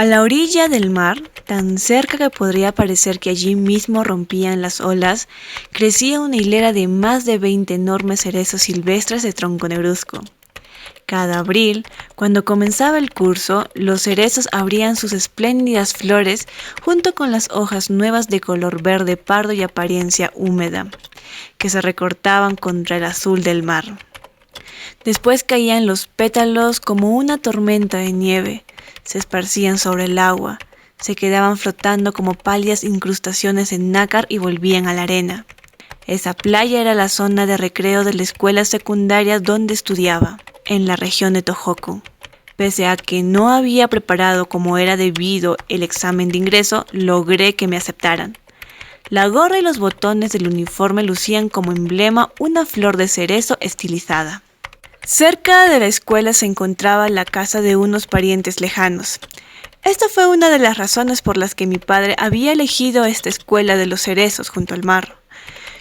A la orilla del mar, tan cerca que podría parecer que allí mismo rompían las olas, crecía una hilera de más de 20 enormes cerezos silvestres de tronco negruzco. Cada abril, cuando comenzaba el curso, los cerezos abrían sus espléndidas flores junto con las hojas nuevas de color verde pardo y apariencia húmeda, que se recortaban contra el azul del mar. Después caían los pétalos como una tormenta de nieve, se esparcían sobre el agua, se quedaban flotando como pálidas incrustaciones en nácar y volvían a la arena. Esa playa era la zona de recreo de la escuela secundaria donde estudiaba, en la región de Tohoku. Pese a que no había preparado como era debido el examen de ingreso, logré que me aceptaran. La gorra y los botones del uniforme lucían como emblema una flor de cerezo estilizada. Cerca de la escuela se encontraba la casa de unos parientes lejanos. Esta fue una de las razones por las que mi padre había elegido esta escuela de los cerezos junto al mar.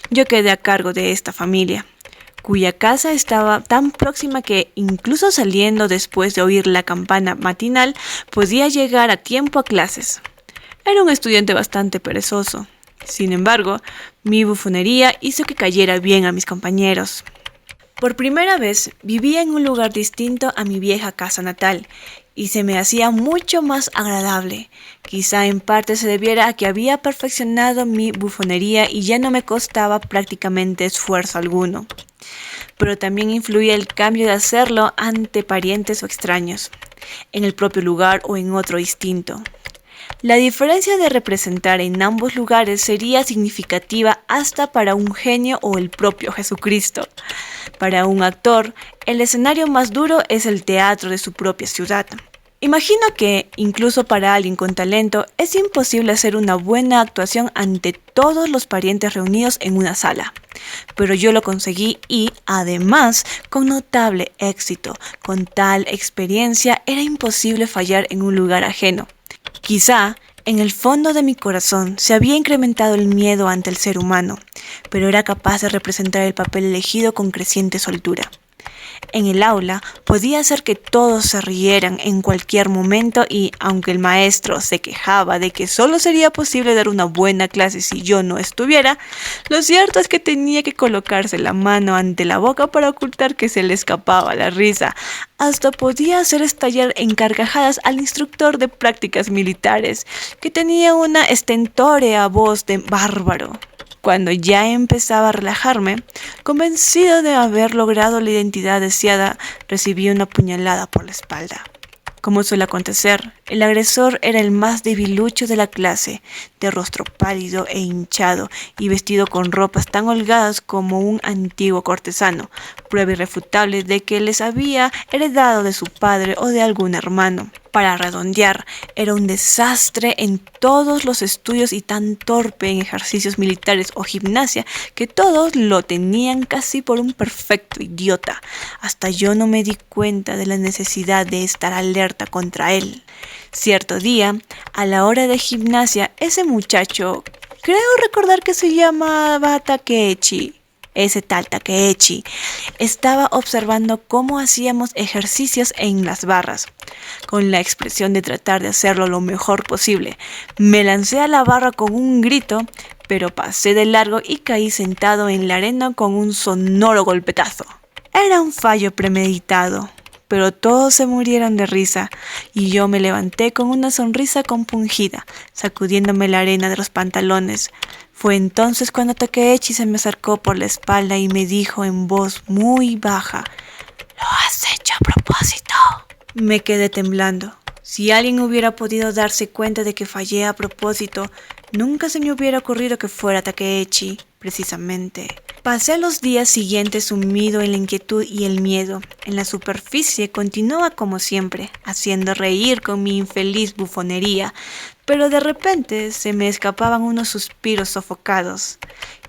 Yo quedé a cargo de esta familia, cuya casa estaba tan próxima que, incluso saliendo después de oír la campana matinal, podía llegar a tiempo a clases. Era un estudiante bastante perezoso. Sin embargo, mi bufonería hizo que cayera bien a mis compañeros. Por primera vez vivía en un lugar distinto a mi vieja casa natal y se me hacía mucho más agradable. Quizá en parte se debiera a que había perfeccionado mi bufonería y ya no me costaba prácticamente esfuerzo alguno. Pero también influía el cambio de hacerlo ante parientes o extraños, en el propio lugar o en otro distinto. La diferencia de representar en ambos lugares sería significativa hasta para un genio o el propio Jesucristo. Para un actor, el escenario más duro es el teatro de su propia ciudad. Imagino que, incluso para alguien con talento, es imposible hacer una buena actuación ante todos los parientes reunidos en una sala. Pero yo lo conseguí y, además, con notable éxito. Con tal experiencia, era imposible fallar en un lugar ajeno. Quizá, en el fondo de mi corazón, se había incrementado el miedo ante el ser humano, pero era capaz de representar el papel elegido con creciente soltura. En el aula podía hacer que todos se rieran en cualquier momento y, aunque el maestro se quejaba de que solo sería posible dar una buena clase si yo no estuviera, lo cierto es que tenía que colocarse la mano ante la boca para ocultar que se le escapaba la risa. Hasta podía hacer estallar en carcajadas al instructor de prácticas militares, que tenía una estentórea voz de bárbaro. Cuando ya empezaba a relajarme, convencido de haber logrado la identidad deseada, recibí una puñalada por la espalda. Como suele acontecer, el agresor era el más debilucho de la clase, de rostro pálido e hinchado y vestido con ropas tan holgadas como un antiguo cortesano, prueba irrefutable de que les había heredado de su padre o de algún hermano. Para redondear, era un desastre en todos los estudios y tan torpe en ejercicios militares o gimnasia que todos lo tenían casi por un perfecto idiota. Hasta yo no me di cuenta de la necesidad de estar alerta contra él. Cierto día, a la hora de gimnasia, ese muchacho, creo recordar que se llamaba Takechi, ese tal Takechi, estaba observando cómo hacíamos ejercicios en las barras, con la expresión de tratar de hacerlo lo mejor posible. Me lancé a la barra con un grito, pero pasé de largo y caí sentado en la arena con un sonoro golpetazo. Era un fallo premeditado, pero todos se murieron de risa y yo me levanté con una sonrisa compungida, sacudiéndome la arena de los pantalones. Fue entonces cuando Takechi se me acercó por la espalda y me dijo en voz muy baja: «¿Lo has hecho a propósito?». Me quedé temblando. Si alguien hubiera podido darse cuenta de que fallé a propósito, nunca se me hubiera ocurrido que fuera Takechi, precisamente. Pasé los días siguientes sumido en la inquietud y el miedo. En la superficie continuaba como siempre, haciendo reír con mi infeliz bufonería, pero de repente se me escapaban unos suspiros sofocados.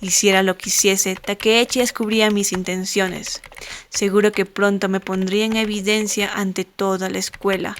Hiciera lo que hiciese, Takechi descubría mis intenciones. Seguro que pronto me pondría en evidencia ante toda la escuela.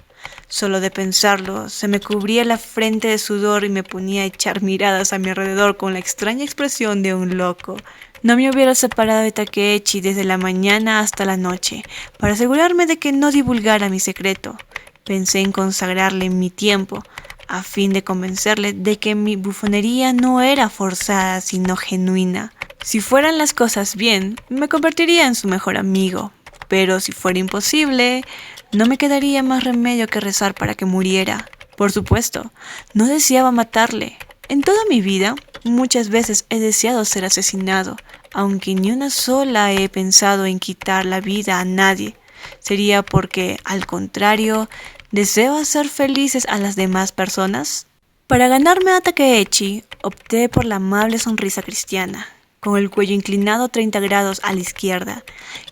Solo de pensarlo, se me cubría la frente de sudor y me ponía a echar miradas a mi alrededor con la extraña expresión de un loco. No me hubiera separado de Takechi desde la mañana hasta la noche, para asegurarme de que no divulgara mi secreto. Pensé en consagrarle mi tiempo, a fin de convencerle de que mi bufonería no era forzada, sino genuina. Si fueran las cosas bien, me convertiría en su mejor amigo, pero si fuera imposible, no me quedaría más remedio que rezar para que muriera. Por supuesto, no deseaba matarle. En toda mi vida, muchas veces he deseado ser asesinado, aunque ni una sola he pensado en quitar la vida a nadie. Sería porque, al contrario, deseo hacer felices a las demás personas. Para ganarme a Takechi, opté por la amable sonrisa cristiana, con el cuello inclinado 30 grados a la izquierda,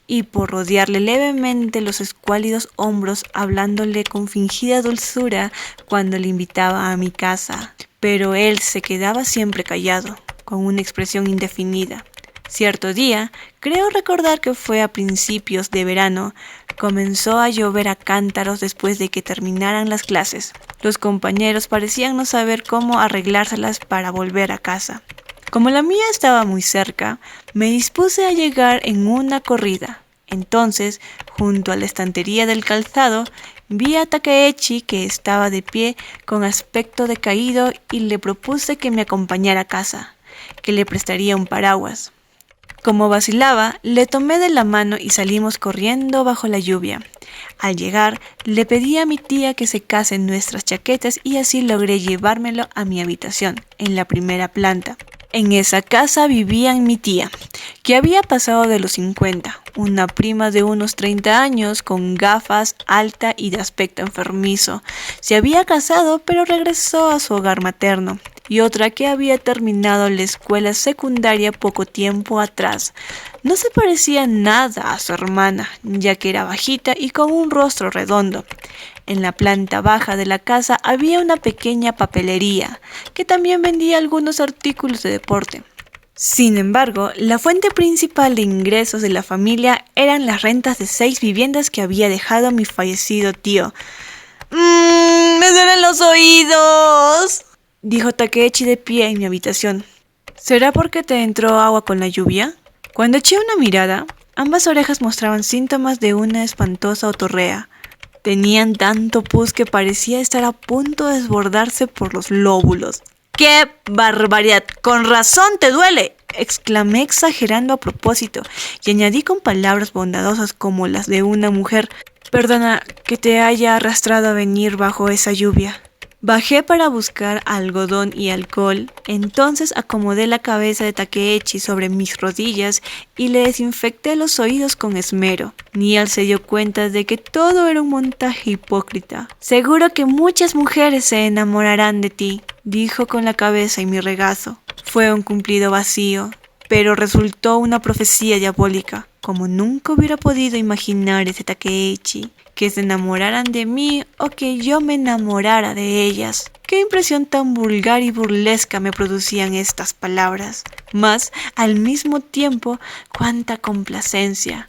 y por rodearle levemente los escuálidos hombros hablándole con fingida dulzura cuando le invitaba a mi casa. Pero él se quedaba siempre callado, con una expresión indefinida. Cierto día, creo recordar que fue a principios de verano, comenzó a llover a cántaros después de que terminaran las clases. Los compañeros parecían no saber cómo arreglárselas para volver a casa. Como la mía estaba muy cerca, me dispuse a llegar en una corrida. Entonces, junto a la estantería del calzado, vi a Takechi que estaba de pie con aspecto decaído y le propuse que me acompañara a casa, que le prestaría un paraguas. Como vacilaba, le tomé de la mano y salimos corriendo bajo la lluvia. Al llegar, le pedí a mi tía que secase nuestras chaquetas y así logré llevármelo a mi habitación, en la primera planta. En esa casa vivía mi tía, que había pasado de los 50, una prima de unos 30 años, con gafas, alta y de aspecto enfermizo. Se había casado, pero regresó a su hogar materno. Y otra que había terminado la escuela secundaria poco tiempo atrás. No se parecía nada a su hermana, ya que era bajita y con un rostro redondo. En la planta baja de la casa había una pequeña papelería, que también vendía algunos artículos de deporte. Sin embargo, la fuente principal de ingresos de la familia eran las rentas de 6 viviendas que había dejado mi fallecido tío. ¡Me duelen los oídos!, dijo Takechi de pie en mi habitación. ¿Será porque te entró agua con la lluvia? Cuando eché una mirada, ambas orejas mostraban síntomas de una espantosa otorrea. Tenían tanto pus que parecía estar a punto de desbordarse por los lóbulos. ¡Qué barbaridad! ¡Con razón te duele!, exclamé exagerando a propósito, y añadí con palabras bondadosas como las de una mujer. Perdona que te haya arrastrado a venir bajo esa lluvia. Bajé para buscar algodón y alcohol, entonces acomodé la cabeza de Takechi sobre mis rodillas y le desinfecté los oídos con esmero. Ni él se dio cuenta de que todo era un montaje hipócrita. Seguro que muchas mujeres se enamorarán de ti, dijo con la cabeza en mi regazo. Fue un cumplido vacío, pero resultó una profecía diabólica, como nunca hubiera podido imaginar ese Takechi. Que se enamoraran de mí o que yo me enamorara de ellas. Qué impresión tan vulgar y burlesca me producían estas palabras. Mas, al mismo tiempo, cuánta complacencia.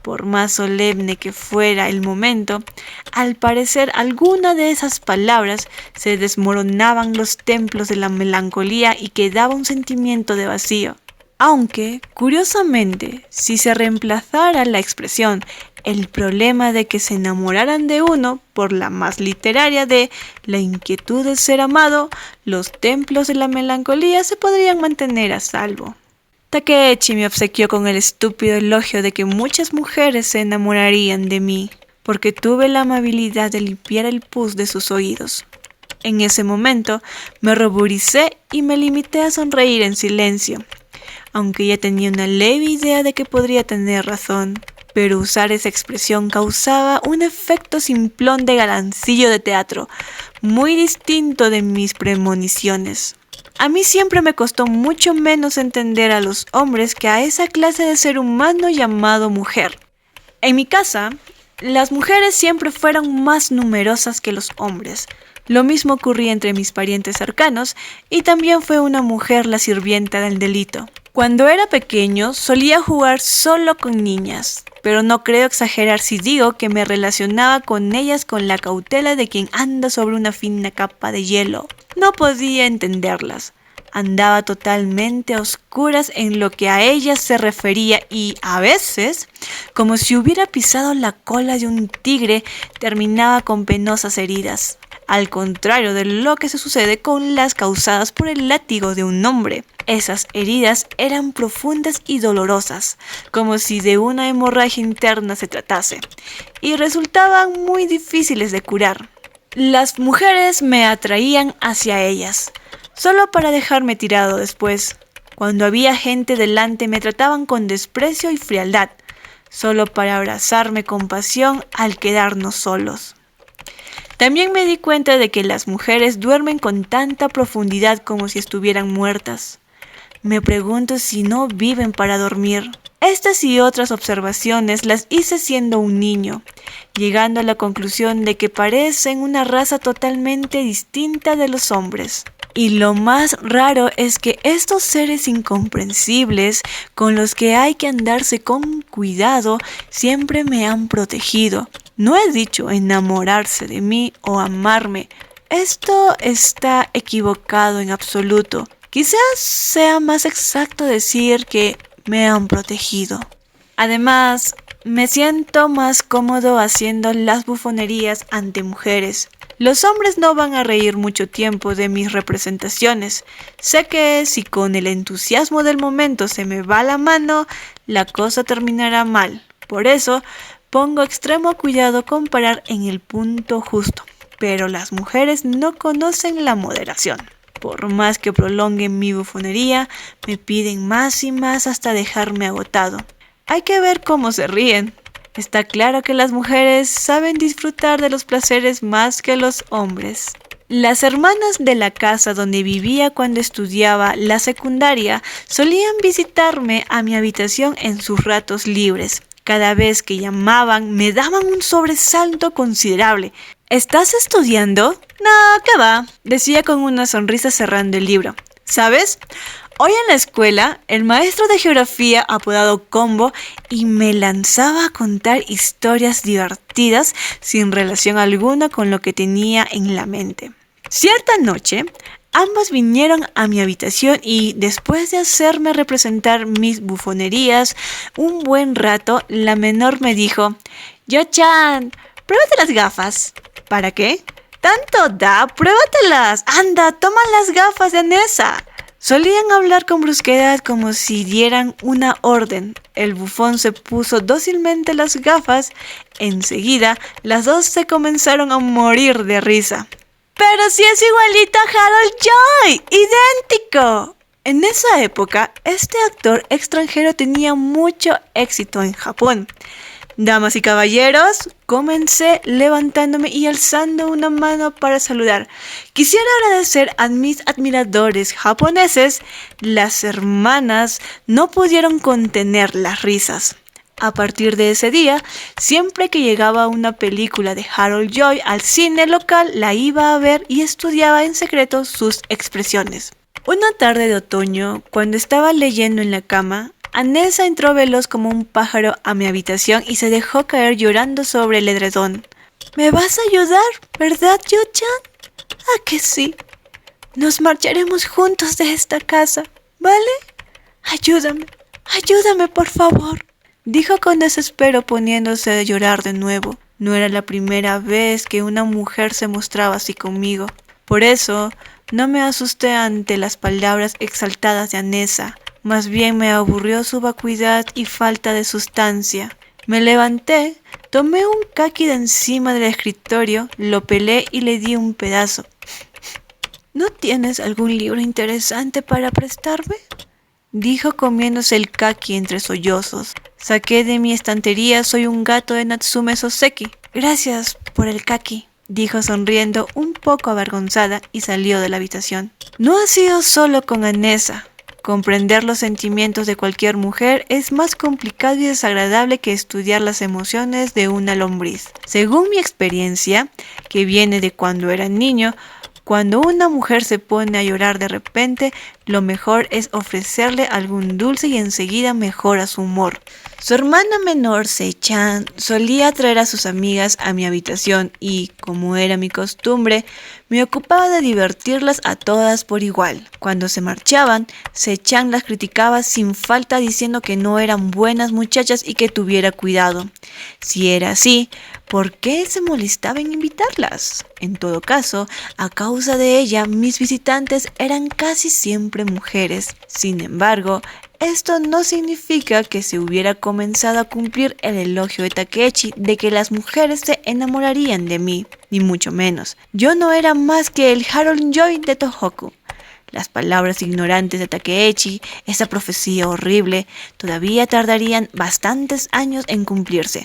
Por más solemne que fuera el momento, al parecer alguna de esas palabras se desmoronaban los templos de la melancolía y quedaba un sentimiento de vacío. Aunque, curiosamente, si se reemplazara la expresión el problema de que se enamoraran de uno por la más literaria de la inquietud de ser amado, los templos de la melancolía se podrían mantener a salvo. Takechi me obsequió con el estúpido elogio de que muchas mujeres se enamorarían de mí, porque tuve la amabilidad de limpiar el pus de sus oídos. En ese momento me ruboricé y me limité a sonreír en silencio, aunque ya tenía una leve idea de que podría tener razón. Pero usar esa expresión causaba un efecto simplón de galancillo de teatro, muy distinto de mis premoniciones. A mí siempre me costó mucho menos entender a los hombres que a esa clase de ser humano llamado mujer. En mi casa, las mujeres siempre fueron más numerosas que los hombres. Lo mismo ocurría entre mis parientes cercanos, y también fue una mujer la sirvienta del delito. Cuando era pequeño solía jugar solo con niñas, pero no creo exagerar si digo que me relacionaba con ellas con la cautela de quien anda sobre una fina capa de hielo. No podía entenderlas, Andaba totalmente a oscuras en lo que a ella se refería y, a veces, como si hubiera pisado la cola de un tigre, terminaba con penosas heridas. Al contrario de lo que se sucede con las causadas por el látigo de un hombre. Esas heridas eran profundas y dolorosas, como si de una hemorragia interna se tratase, y resultaban muy difíciles de curar. Las mujeres me atraían hacia ellas, solo para dejarme tirado después. Cuando había gente delante me trataban con desprecio y frialdad, solo para abrazarme con pasión al quedarnos solos. También me di cuenta de que las mujeres duermen con tanta profundidad como si estuvieran muertas. Me pregunto si no viven para dormir. Estas y otras observaciones las hice siendo un niño, llegando a la conclusión de que parecen una raza totalmente distinta de los hombres. Y lo más raro es que estos seres incomprensibles, con los que hay que andarse con cuidado, siempre me han protegido. No he dicho enamorarse de mí o amarme. Esto está equivocado en absoluto. Quizás sea más exacto decir que me han protegido. Además, me siento más cómodo haciendo las bufonerías ante mujeres. Los hombres no van a reír mucho tiempo de mis representaciones. Sé que si con el entusiasmo del momento se me va la mano, la cosa terminará mal. Por eso, pongo extremo cuidado con parar en el punto justo. Pero las mujeres no conocen la moderación. Por más que prolonguen mi bufonería, me piden más y más hasta dejarme agotado. Hay que ver cómo se ríen. Está claro que las mujeres saben disfrutar de los placeres más que los hombres. Las hermanas de la casa donde vivía cuando estudiaba la secundaria solían visitarme a mi habitación en sus ratos libres. Cada vez que llamaban me daban un sobresalto considerable. ¿Estás estudiando? No, ¿qué va? Decía con una sonrisa cerrando el libro. ¿Sabes? Hoy en la escuela, el maestro de geografía, apodado Combo, y me lanzaba a contar historias divertidas sin relación alguna con lo que tenía en la mente. Cierta noche, ambos vinieron a mi habitación y, después de hacerme representar mis bufonerías un buen rato, la menor me dijo: Yo-chan, pruébate las gafas. ¿Para qué? ¿Tanto da? Pruébatelas. Anda, toma las gafas de Anessa. Solían hablar con brusquedad como si dieran una orden. El bufón se puso dócilmente las gafas. Enseguida, las dos se comenzaron a morir de risa. ¡Pero si es igualito a Harold Lloyd! ¡Idéntico! En esa época, este actor extranjero tenía mucho éxito en Japón. Damas y caballeros, comencé levantándome y alzando una mano para saludar. Quisiera agradecer a mis admiradores japoneses. Las hermanas no pudieron contener las risas. A partir de ese día, siempre que llegaba una película de Harold Lloyd al cine local, la iba a ver y estudiaba en secreto sus expresiones. Una tarde de otoño, cuando estaba leyendo en la cama, Anessa entró veloz como un pájaro a mi habitación y se dejó caer llorando sobre el edredón. ¿Me vas a ayudar, verdad, Yo-chan? ¿A que sí? Nos marcharemos juntos de esta casa, ¿vale? Ayúdame, por favor, dijo con desespero poniéndose a llorar de nuevo. No era la primera vez que una mujer se mostraba así conmigo. Por eso, no me asusté ante las palabras exaltadas de Anessa. Más bien me aburrió su vacuidad y falta de sustancia. Me levanté, tomé un caqui de encima del escritorio, lo pelé y le di un pedazo. ¿No tienes algún libro interesante para prestarme?, dijo comiéndose el caqui entre sollozos. Saqué de mi estantería Soy un gato de Natsume Soseki. Gracias por el caqui, dijo sonriendo un poco avergonzada y salió de la habitación. No ha sido solo con Anessa. Comprender los sentimientos de cualquier mujer es más complicado y desagradable que estudiar las emociones de una lombriz. Según mi experiencia, que viene de cuando era niño, cuando una mujer se pone a llorar de repente, lo mejor es ofrecerle algún dulce y enseguida mejora su humor. Su hermana menor, Sei-chan, solía traer a sus amigas a mi habitación y, como era mi costumbre, me ocupaba de divertirlas a todas por igual. Cuando se marchaban, Sei-chan las criticaba sin falta diciendo que no eran buenas muchachas y que tuviera cuidado. Si era así, ¿por qué se molestaba en invitarlas? En todo caso, a causa de ella, mis visitantes eran casi siempre mujeres. Sin embargo, esto no significa que se hubiera comenzado a cumplir el elogio de Takeichi de que las mujeres se enamorarían de mí, ni mucho menos. Yo no era más que el Harold Joy de Tohoku. Las palabras ignorantes de Takeichi, esa profecía horrible, todavía tardarían bastantes años en cumplirse,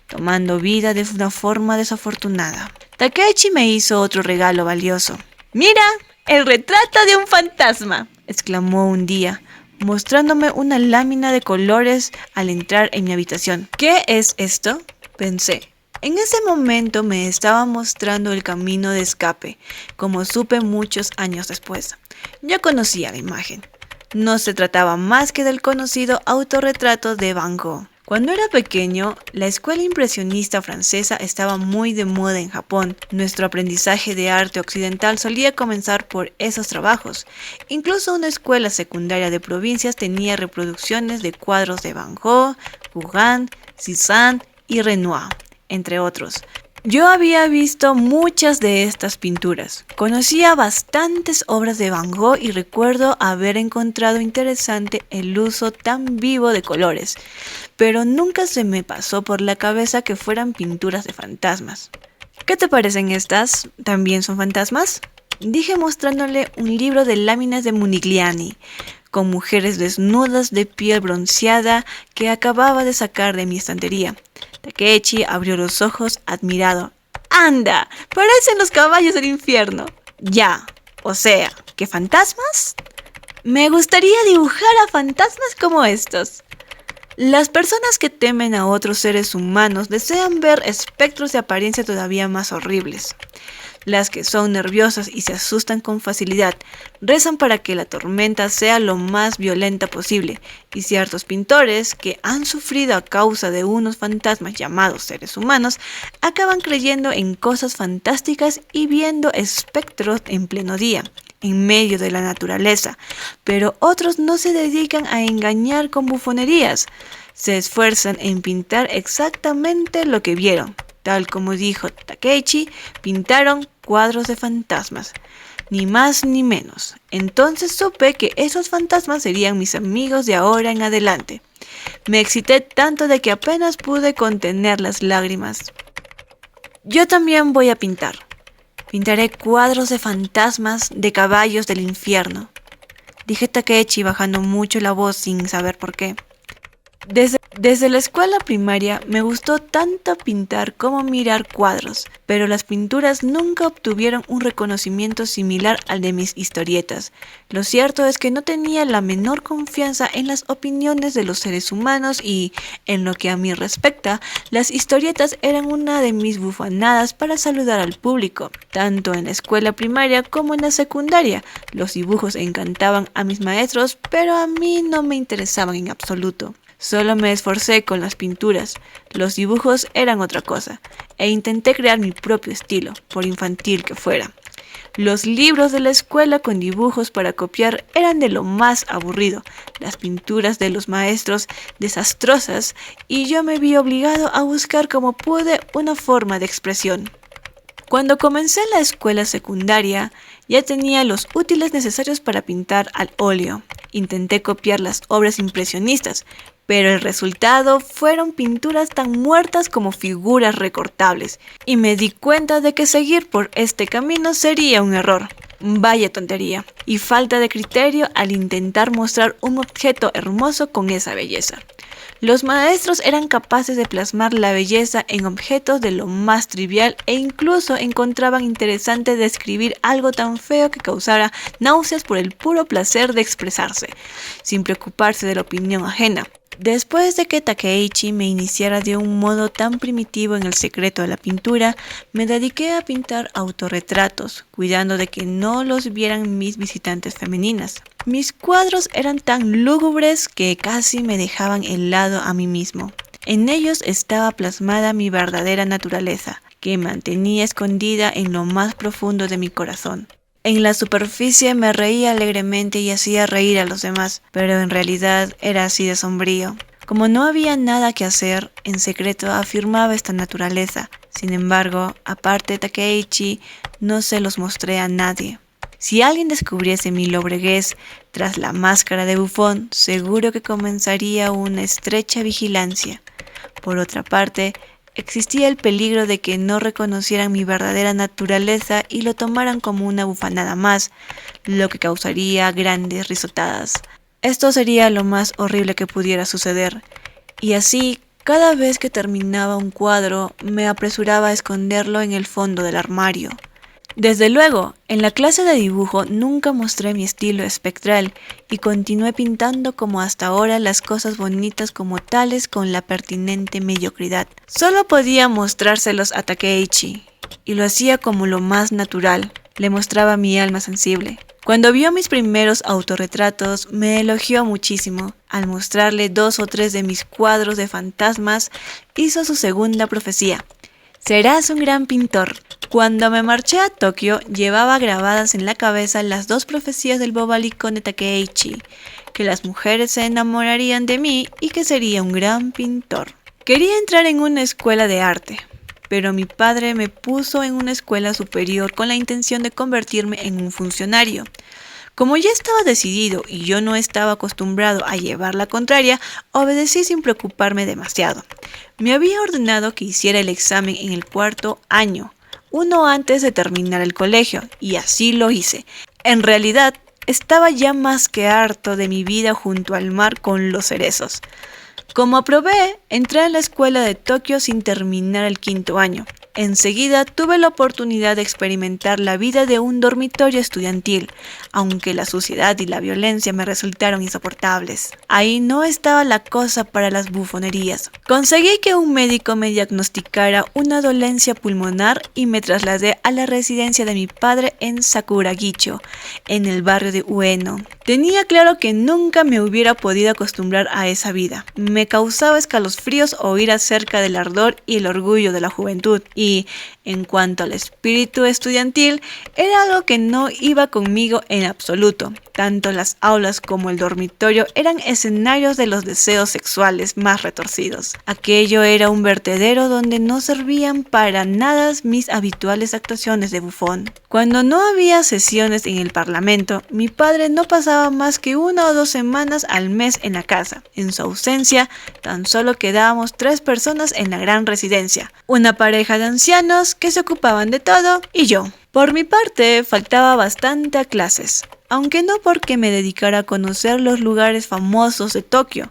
tomando vida de una forma desafortunada. Takeichi me hizo otro regalo valioso. ¡Mira! ¡El retrato de un fantasma!, exclamó un día, mostrándome una lámina de colores al entrar en mi habitación. ¿Qué es esto?, pensé. En ese momento me estaba mostrando el camino de escape, como supe muchos años después. Ya conocía la imagen. No se trataba más que del conocido autorretrato de Van Gogh. Cuando era pequeño, la escuela impresionista francesa estaba muy de moda en Japón. Nuestro aprendizaje de arte occidental solía comenzar por esos trabajos. Incluso una escuela secundaria de provincias tenía reproducciones de cuadros de Van Gogh, Gauguin, Cézanne y Renoir, entre otros. Yo había visto muchas de estas pinturas. Conocía bastantes obras de Van Gogh y recuerdo haber encontrado interesante el uso tan vivo de colores, pero nunca se me pasó por la cabeza que fueran pinturas de fantasmas. ¿Qué te parecen estas? ¿También son fantasmas?, dije mostrándole un libro de láminas de Modigliani, con mujeres desnudas de piel bronceada que acababa de sacar de mi estantería. Takeichi abrió los ojos admirado. ¡Anda! ¡Parecen los caballos del infierno! Ya, o sea, ¿qué fantasmas? Me gustaría dibujar a fantasmas como estos. Las personas que temen a otros seres humanos desean ver espectros de apariencia todavía más horribles. Las que son nerviosas y se asustan con facilidad rezan para que la tormenta sea lo más violenta posible, y ciertos pintores que han sufrido a causa de unos fantasmas llamados seres humanos acaban creyendo en cosas fantásticas y viendo espectros en pleno día, en medio de la naturaleza, pero otros no se dedican a engañar con bufonerías, se esfuerzan en pintar exactamente lo que vieron. Tal como dijo Takeichi, pintaron cuadros de fantasmas, ni más ni menos. Entonces supe que esos fantasmas serían mis amigos de ahora en adelante. Me excité tanto de que apenas pude contener las lágrimas. Yo también voy a pintar. Pintaré cuadros de fantasmas de caballos del infierno, dije Takeichi bajando mucho la voz sin saber por qué. Desde la escuela primaria me gustó tanto pintar como mirar cuadros, pero las pinturas nunca obtuvieron un reconocimiento similar al de mis historietas. Lo cierto es que no tenía la menor confianza en las opiniones de los seres humanos y, en lo que a mí respecta, las historietas eran una de mis bufanadas para saludar al público. Tanto en la escuela primaria como en la secundaria, los dibujos encantaban a mis maestros, pero a mí no me interesaban en absoluto. Solo me esforcé con las pinturas, los dibujos eran otra cosa, e intenté crear mi propio estilo, por infantil que fuera. Los libros de la escuela con dibujos para copiar eran de lo más aburrido, las pinturas de los maestros desastrosas, y yo me vi obligado a buscar como pude una forma de expresión. Cuando comencé la escuela secundaria, ya tenía los útiles necesarios para pintar al óleo. Intenté copiar las obras impresionistas, pero el resultado fueron pinturas tan muertas como figuras recortables, y me di cuenta de que seguir por este camino sería un error. Vaya tontería, y falta de criterio al intentar mostrar un objeto hermoso con esa belleza. Los maestros eran capaces de plasmar la belleza en objetos de lo más trivial e incluso encontraban interesante describir algo tan feo que causara náuseas por el puro placer de expresarse, sin preocuparse de la opinión ajena. Después de que Takeichi me iniciara de un modo tan primitivo en el secreto de la pintura, me dediqué a pintar autorretratos, cuidando de que no los vieran mis visitantes femeninas. Mis cuadros eran tan lúgubres que casi me dejaban helado a mí mismo. En ellos estaba plasmada mi verdadera naturaleza, que mantenía escondida en lo más profundo de mi corazón. En la superficie me reía alegremente y hacía reír a los demás, pero en realidad era así de sombrío. Como no había nada que hacer, en secreto afirmaba esta naturaleza. Sin embargo, aparte de Takeichi, no se los mostré a nadie. Si alguien descubriese mi lobreguez tras la máscara de bufón, seguro que comenzaría una estrecha vigilancia. Por otra parte, existía el peligro de que no reconocieran mi verdadera naturaleza y lo tomaran como una bufanada más, lo que causaría grandes risotadas. Esto sería lo más horrible que pudiera suceder. Y así, cada vez que terminaba un cuadro, me apresuraba a esconderlo en el fondo del armario. Desde luego, en la clase de dibujo nunca mostré mi estilo espectral y continué pintando como hasta ahora las cosas bonitas como tales con la pertinente mediocridad. Solo podía mostrárselos a Takeichi y lo hacía como lo más natural, le mostraba mi alma sensible. Cuando vio mis primeros autorretratos me elogió muchísimo. Al mostrarle 2 o 3 de mis cuadros de fantasmas, hizo su segunda profecía. Serás un gran pintor. Cuando me marché a Tokio, llevaba grabadas en la cabeza las 2 profecías del bobalicón de Takeichi, que las mujeres se enamorarían de mí y que sería un gran pintor. Quería entrar en una escuela de arte, pero mi padre me puso en una escuela superior con la intención de convertirme en un funcionario. Como ya estaba decidido y yo no estaba acostumbrado a llevar la contraria, obedecí sin preocuparme demasiado. Me había ordenado que hiciera el examen en el 4º año, uno antes de terminar el colegio, y así lo hice. En realidad, estaba ya más que harto de mi vida junto al mar con los cerezos. Como aprobé, entré a la escuela de Tokio sin terminar el 5º año. Enseguida tuve la oportunidad de experimentar la vida de un dormitorio estudiantil, aunque la suciedad y la violencia me resultaron insoportables. Ahí no estaba la cosa para las bufonerías. Conseguí que un médico me diagnosticara una dolencia pulmonar y me trasladé a la residencia de mi padre en Sakuragicho, en el barrio de Ueno. Tenía claro que nunca me hubiera podido acostumbrar a esa vida. Me causaba escalofríos oír acerca del ardor y el orgullo de la juventud. Y, en cuanto al espíritu estudiantil, era algo que no iba conmigo en absoluto. Tanto las aulas como el dormitorio eran escenarios de los deseos sexuales más retorcidos. Aquello era un vertedero donde no servían para nada mis habituales actuaciones de bufón. Cuando no había sesiones en el parlamento, mi padre no pasaba más que 1 o 2 semanas al mes en la casa. En su ausencia, tan solo quedábamos 3 personas en la gran residencia. Una pareja de ancianos que se ocupaban de todo y yo. Por mi parte, faltaba bastante a clases, aunque no porque me dedicara a conocer los lugares famosos de Tokio.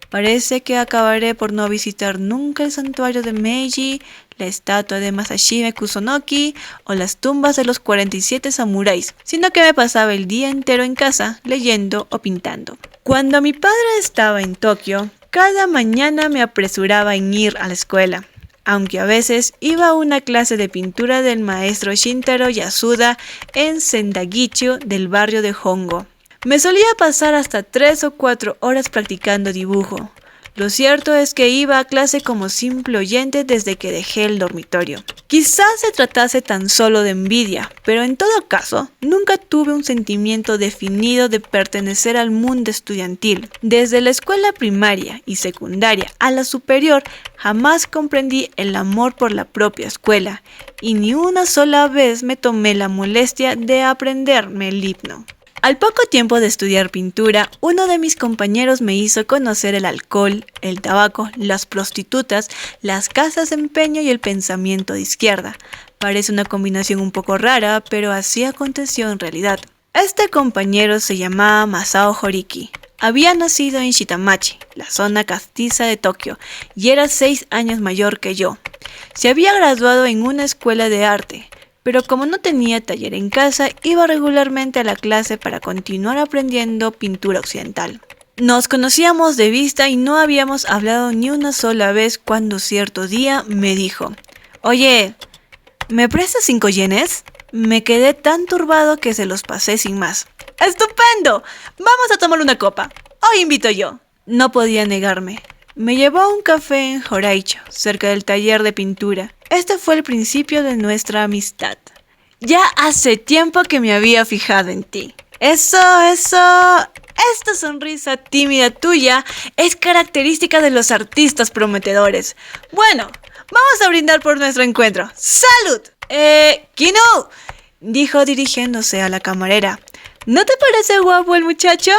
Parece que acabaré por no visitar nunca el santuario de Meiji, la estatua de Masashime Kusunoki o las tumbas de los 47 samuráis, sino que me pasaba el día entero en casa leyendo o pintando. Cuando mi padre estaba en Tokio, cada mañana me apresuraba en ir a la escuela, aunque a veces iba a una clase de pintura del maestro Shintaro Yasuda en Sendagicho del barrio de Hongo. Me solía pasar hasta 3 o 4 horas practicando dibujo. Lo cierto es que iba a clase como simple oyente desde que dejé el dormitorio. Quizás se tratase tan solo de envidia, pero en todo caso, nunca tuve un sentimiento definido de pertenecer al mundo estudiantil. Desde la escuela primaria y secundaria a la superior, jamás comprendí el amor por la propia escuela, y ni una sola vez me tomé la molestia de aprenderme el himno. Al poco tiempo de estudiar pintura, uno de mis compañeros me hizo conocer el alcohol, el tabaco, las prostitutas, las casas de empeño y el pensamiento de izquierda. Parece una combinación un poco rara, pero así aconteció en realidad. Este compañero se llamaba Masao Horiki. Había nacido en Shitamachi, la zona castiza de Tokio, y era 6 años mayor que yo. Se había graduado en una escuela de arte, pero como no tenía taller en casa, iba regularmente a la clase para continuar aprendiendo pintura occidental. Nos conocíamos de vista y no habíamos hablado ni una sola vez cuando cierto día me dijo: «Oye, ¿me prestas 5 yenes?» Me quedé tan turbado que se los pasé sin más. ¡Estupendo! Vamos a tomar una copa. Hoy invito yo. No podía negarme. Me llevó a un café en Joraicho, cerca del taller de pintura. Este fue el principio de nuestra amistad. Ya hace tiempo que me había fijado en ti. Eso. Esta sonrisa tímida tuya es característica de los artistas prometedores. Bueno, vamos a brindar por nuestro encuentro. ¡Salud! Kino, dijo dirigiéndose a la camarera. ¿No te parece guapo el muchacho?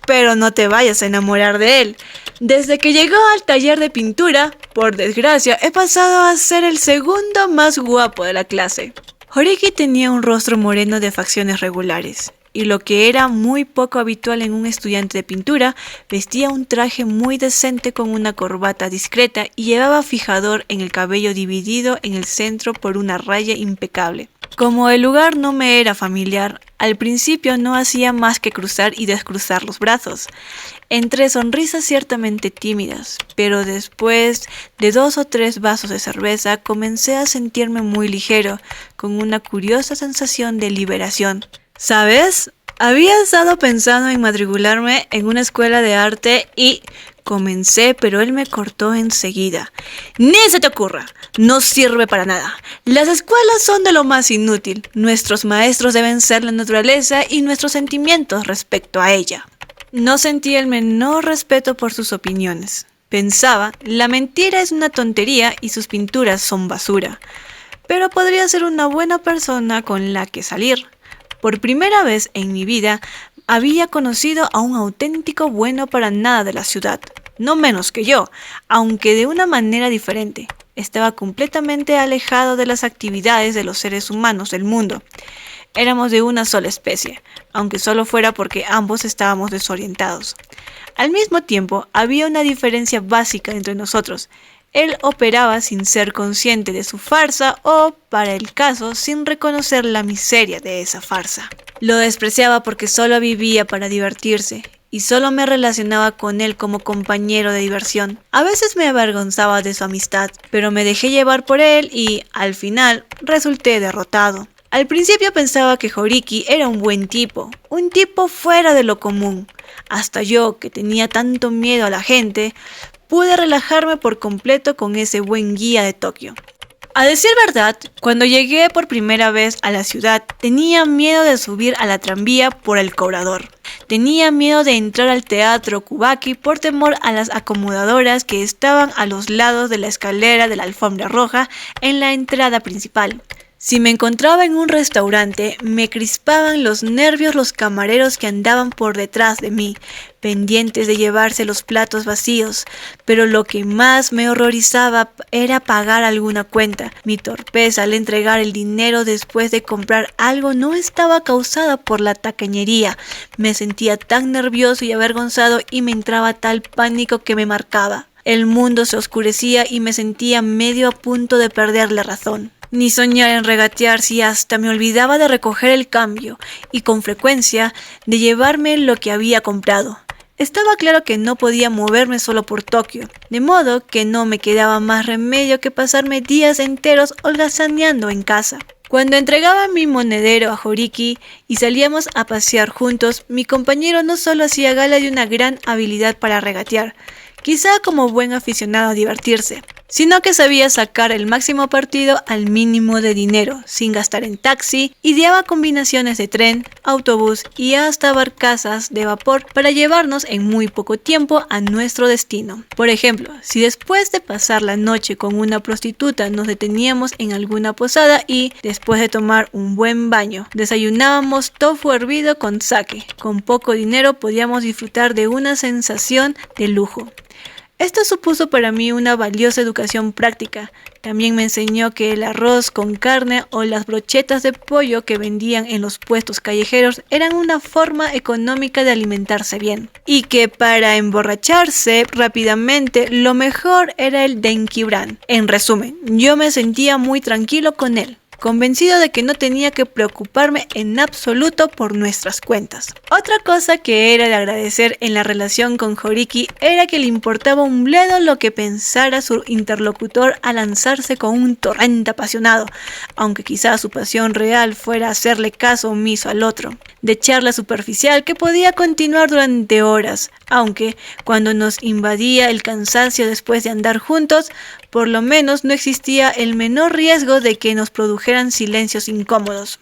Pero no te vayas a enamorar de él. Desde que llegó al taller de pintura, por desgracia, he pasado a ser el segundo más guapo de la clase. Horiki tenía un rostro moreno de facciones regulares, y lo que era muy poco habitual en un estudiante de pintura, vestía un traje muy decente con una corbata discreta y llevaba fijador en el cabello dividido en el centro por una raya impecable. Como el lugar no me era familiar, al principio no hacía más que cruzar y descruzar los brazos, entre sonrisas ciertamente tímidas, pero después de 2 o 3 vasos de cerveza comencé a sentirme muy ligero, con una curiosa sensación de liberación. ¿Sabes? Había estado pensando en matricularme en una escuela de arte y comencé, pero él me cortó enseguida. ¡Ni se te ocurra! No sirve para nada. Las escuelas son de lo más inútil. Nuestros maestros deben ser la naturaleza y nuestros sentimientos respecto a ella. No sentí el menor respeto por sus opiniones. Pensaba, la mentira es una tontería y sus pinturas son basura. Pero podría ser una buena persona con la que salir. Por primera vez en mi vida había conocido a un auténtico bueno para nada de la ciudad, no menos que yo, aunque de una manera diferente. Estaba completamente alejado de las actividades de los seres humanos del mundo. Éramos de una sola especie, aunque solo fuera porque ambos estábamos desorientados. Al mismo tiempo, había una diferencia básica entre nosotros. Él operaba sin ser consciente de su farsa o, para el caso, sin reconocer la miseria de esa farsa. Lo despreciaba porque solo vivía para divertirse y solo me relacionaba con él como compañero de diversión. A veces me avergonzaba de su amistad, pero me dejé llevar por él y, al final, resulté derrotado. Al principio pensaba que Horiki era un buen tipo, un tipo fuera de lo común. Hasta yo, que tenía tanto miedo a la gente, pude relajarme por completo con ese buen guía de Tokio. A decir verdad, cuando llegué por primera vez a la ciudad, tenía miedo de subir a la tranvía por el cobrador. Tenía miedo de entrar al teatro Kubaki por temor a las acomodadoras que estaban a los lados de la escalera de la alfombra roja en la entrada principal. Si me encontraba en un restaurante, me crispaban los nervios los camareros que andaban por detrás de mí, pendientes de llevarse los platos vacíos, pero lo que más me horrorizaba era pagar alguna cuenta. Mi torpeza al entregar el dinero después de comprar algo no estaba causada por la tacañería. Me sentía tan nervioso y avergonzado y me entraba tal pánico que me marcaba. El mundo se oscurecía y me sentía medio a punto de perder la razón. Ni soñar en regatear si hasta me olvidaba de recoger el cambio y con frecuencia de llevarme lo que había comprado. Estaba claro que no podía moverme solo por Tokio, de modo que no me quedaba más remedio que pasarme días enteros holgazaneando en casa. Cuando entregaba mi monedero a Horiki y salíamos a pasear juntos, mi compañero no solo hacía gala de una gran habilidad para regatear, quizá como buen aficionado a divertirse, sino que sabía sacar el máximo partido al mínimo de dinero, sin gastar en taxi, ideaba combinaciones de tren, autobús y hasta barcazas de vapor para llevarnos en muy poco tiempo a nuestro destino. Por ejemplo, si después de pasar la noche con una prostituta nos deteníamos en alguna posada y, después de tomar un buen baño, desayunábamos tofu hervido con sake, con poco dinero podíamos disfrutar de una sensación de lujo. Esto supuso para mí una valiosa educación práctica. También me enseñó que el arroz con carne o las brochetas de pollo que vendían en los puestos callejeros eran una forma económica de alimentarse bien. Y que para emborracharse rápidamente lo mejor era el Denki Bran. En resumen, yo me sentía muy tranquilo con él. convencido de que no tenía que preocuparme en absoluto por nuestras cuentas. Otra cosa que era de agradecer en la relación con Horiki era que le importaba un bledo lo que pensara su interlocutor al lanzarse con un torrente apasionado, aunque quizás su pasión real fuera hacerle caso omiso al otro, de charla superficial que podía continuar durante horas, aunque cuando nos invadía el cansancio después de andar juntos, por lo menos no existía el menor riesgo de que nos produjeran silencios incómodos.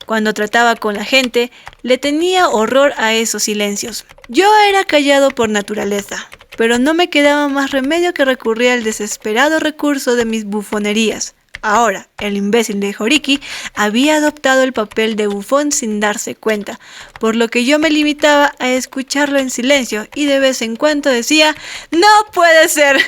Cuando trataba con la gente, le tenía horror a esos silencios. Yo era callado por naturaleza, pero no me quedaba más remedio que recurrir al desesperado recurso de mis bufonerías. Ahora, el imbécil de Horiki había adoptado el papel de bufón sin darse cuenta, por lo que yo me limitaba a escucharlo en silencio y de vez en cuando decía «¡No puede ser!»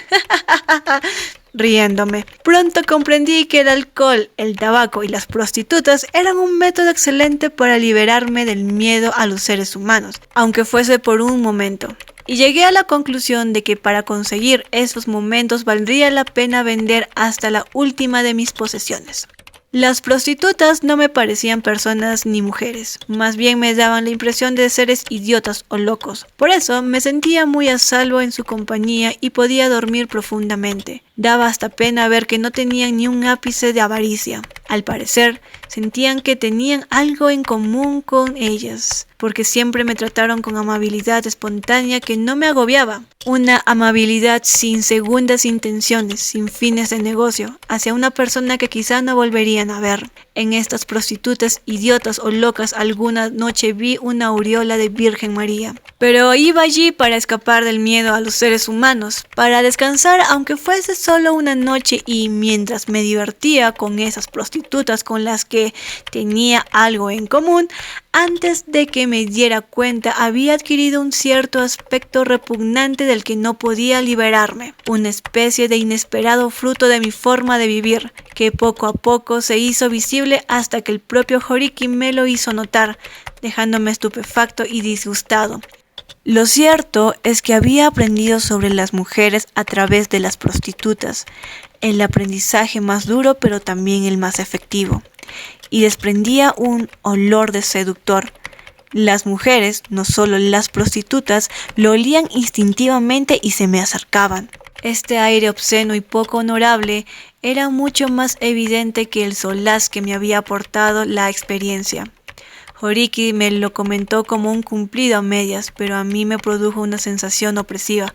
riéndome. Pronto comprendí que el alcohol, el tabaco y las prostitutas eran un método excelente para liberarme del miedo a los seres humanos, aunque fuese por un momento. Y llegué a la conclusión de que para conseguir esos momentos valdría la pena vender hasta la última de mis posesiones. Las prostitutas no me parecían personas ni mujeres, más bien me daban la impresión de seres idiotas o locos. Por eso me sentía muy a salvo en su compañía y podía dormir profundamente. Daba hasta pena ver que no tenían ni un ápice de avaricia. Al parecer, sentían que tenían algo en común con ellas, porque siempre me trataron con amabilidad espontánea que no me agobiaba. Una amabilidad sin segundas intenciones, sin fines de negocio, hacia una persona que quizá no volverían a ver. En estas prostitutas idiotas o locas alguna noche vi una aureola de Virgen María. Pero iba allí para escapar del miedo a los seres humanos, para descansar aunque fuese solo una noche y mientras me divertía con esas prostitutas con las que tenía algo en común, antes de que me diera cuenta había adquirido un cierto aspecto repugnante del que no podía liberarme, una especie de inesperado fruto de mi forma de vivir, que poco a poco se hizo visible hasta que el propio Horiki me lo hizo notar, dejándome estupefacto y disgustado. Lo cierto es que había aprendido sobre las mujeres a través de las prostitutas, el aprendizaje más duro pero también el más efectivo, y desprendía un olor de seductor. Las mujeres, no solo las prostitutas, lo olían instintivamente y se me acercaban. Este aire obsceno y poco honorable era mucho más evidente que el solaz que me había aportado la experiencia. Horiki me lo comentó como un cumplido a medias, pero a mí me produjo una sensación opresiva.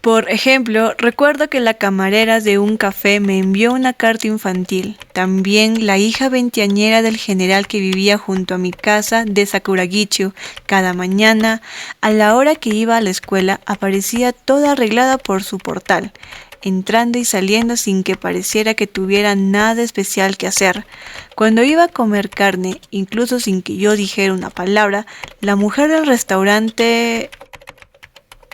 Por ejemplo, recuerdo que la camarera de un café me envió una carta infantil. También la hija veinteañera del general que vivía junto a mi casa de Sakuragichu, cada mañana, a la hora que iba a la escuela, aparecía toda arreglada por su portal, entrando y saliendo sin que pareciera que tuviera nada especial que hacer. Cuando iba a comer carne, incluso sin que yo dijera una palabra, la mujer del restaurante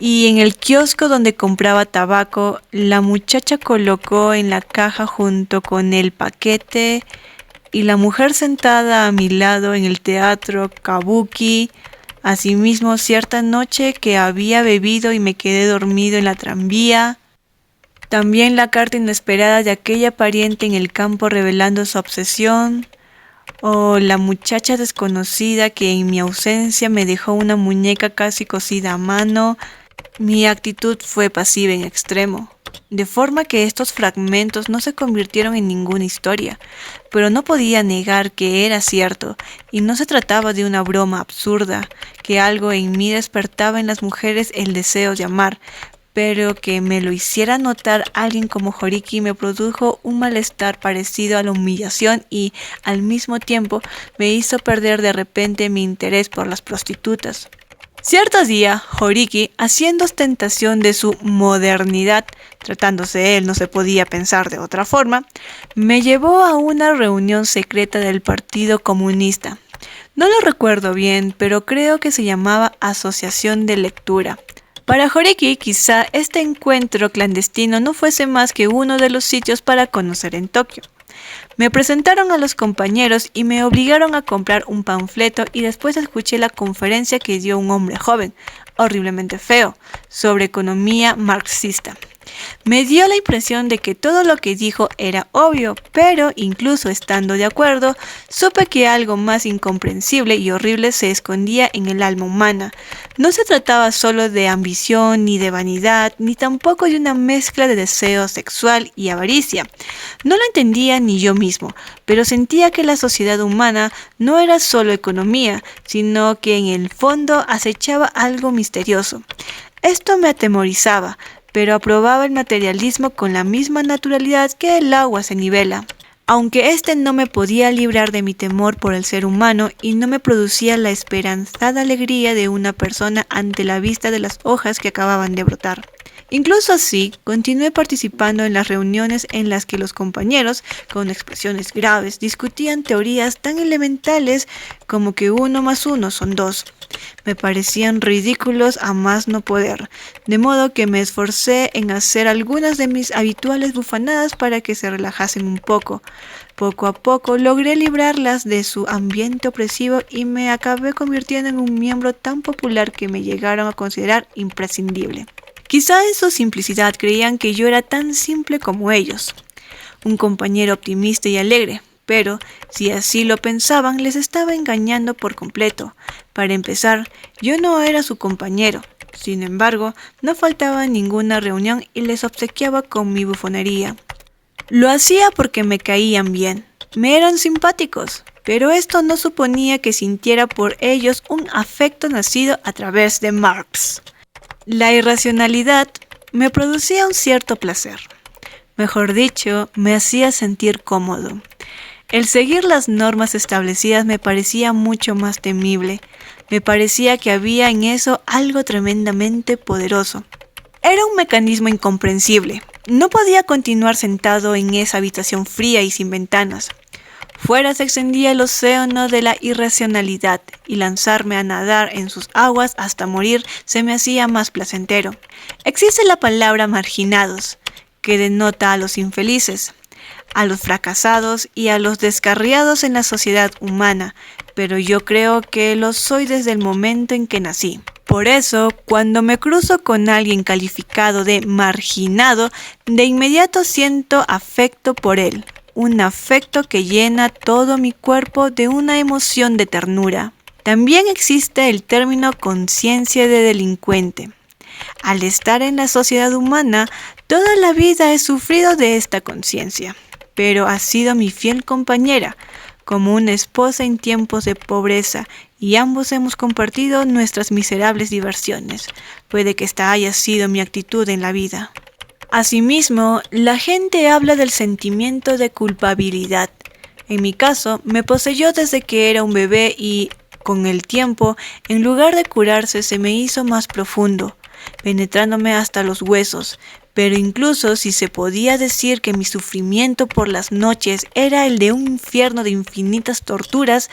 y en el kiosco donde compraba tabaco, la muchacha colocó en la caja junto con el paquete y la mujer sentada a mi lado en el teatro Kabuki. Asimismo, cierta noche que había bebido y me quedé dormido en la tranvía. También la carta inesperada de aquella pariente en el campo revelando su obsesión. O la muchacha desconocida que en mi ausencia me dejó una muñeca casi cosida a mano. Mi actitud fue pasiva en extremo, de forma que estos fragmentos no se convirtieron en ninguna historia, pero no podía negar que era cierto, y no se trataba de una broma absurda, que algo en mí despertaba en las mujeres el deseo de amar, pero que me lo hiciera notar alguien como Horiki me produjo un malestar parecido a la humillación y, al mismo tiempo, me hizo perder de repente mi interés por las prostitutas. Cierto día, Horiki, haciendo ostentación de su modernidad, tratándose de él no se podía pensar de otra forma, me llevó a una reunión secreta del Partido Comunista. No lo recuerdo bien, pero creo que se llamaba Asociación de Lectura. Para Horiki, quizá este encuentro clandestino no fuese más que uno de los sitios para conocer en Tokio. Me presentaron a los compañeros y me obligaron a comprar un panfleto y después escuché la conferencia que dio un hombre joven, horriblemente feo, sobre economía marxista. Me dio la impresión de que todo lo que dijo era obvio, pero incluso estando de acuerdo, supe que algo más incomprensible y horrible se escondía en el alma humana. No se trataba solo de ambición, ni de vanidad, ni tampoco de una mezcla de deseo sexual y avaricia. No lo entendía ni yo mismo, pero sentía que la sociedad humana no era solo economía, sino que en el fondo acechaba algo misterioso. Esto me atemorizaba, pero aprobaba el materialismo con la misma naturalidad que el agua se nivela. Aunque éste no me podía librar de mi temor por el ser humano y no me producía la esperanzada alegría de una persona ante la vista de las hojas que acababan de brotar. Incluso así, continué participando en las reuniones en las que los compañeros, con expresiones graves, discutían teorías tan elementales como que 1 más 1 son 2. Me parecían ridículos a más no poder, de modo que me esforcé en hacer algunas de mis habituales bufanadas para que se relajasen un poco. Poco a poco logré librarlas de su ambiente opresivo y me acabé convirtiendo en un miembro tan popular que me llegaron a considerar imprescindible. Quizá en su simplicidad creían que yo era tan simple como ellos, un compañero optimista y alegre, pero si así lo pensaban les estaba engañando por completo. Para empezar, yo no era su compañero. Sin embargo, no faltaba en ninguna reunión y les obsequiaba con mi bufonería. Lo hacía porque me caían bien, me eran simpáticos, pero esto no suponía que sintiera por ellos un afecto nacido a través de Marx. La irracionalidad me producía un cierto placer. Mejor dicho, me hacía sentir cómodo. El seguir las normas establecidas me parecía mucho más temible. Me parecía que había en eso algo tremendamente poderoso. Era un mecanismo incomprensible. No podía continuar sentado en esa habitación fría y sin ventanas. Fuera se extendía el océano de la irracionalidad y lanzarme a nadar en sus aguas hasta morir se me hacía más placentero. Existe la palabra marginados, que denota a los infelices, a los fracasados y a los descarriados en la sociedad humana, pero yo creo que lo soy desde el momento en que nací. Por eso, cuando me cruzo con alguien calificado de marginado, de inmediato siento afecto por él. Un afecto que llena todo mi cuerpo de una emoción de ternura. También existe el término conciencia de delincuente. Al estar en la sociedad humana, toda la vida he sufrido de esta conciencia, pero ha sido mi fiel compañera, como una esposa en tiempos de pobreza, y ambos hemos compartido nuestras miserables diversiones. Puede que esta haya sido mi actitud en la vida. Asimismo, la gente habla del sentimiento de culpabilidad. En mi caso, me poseyó desde que era un bebé y, con el tiempo, en lugar de curarse, se me hizo más profundo, penetrándome hasta los huesos. Pero incluso si se podía decir que mi sufrimiento por las noches era el de un infierno de infinitas torturas,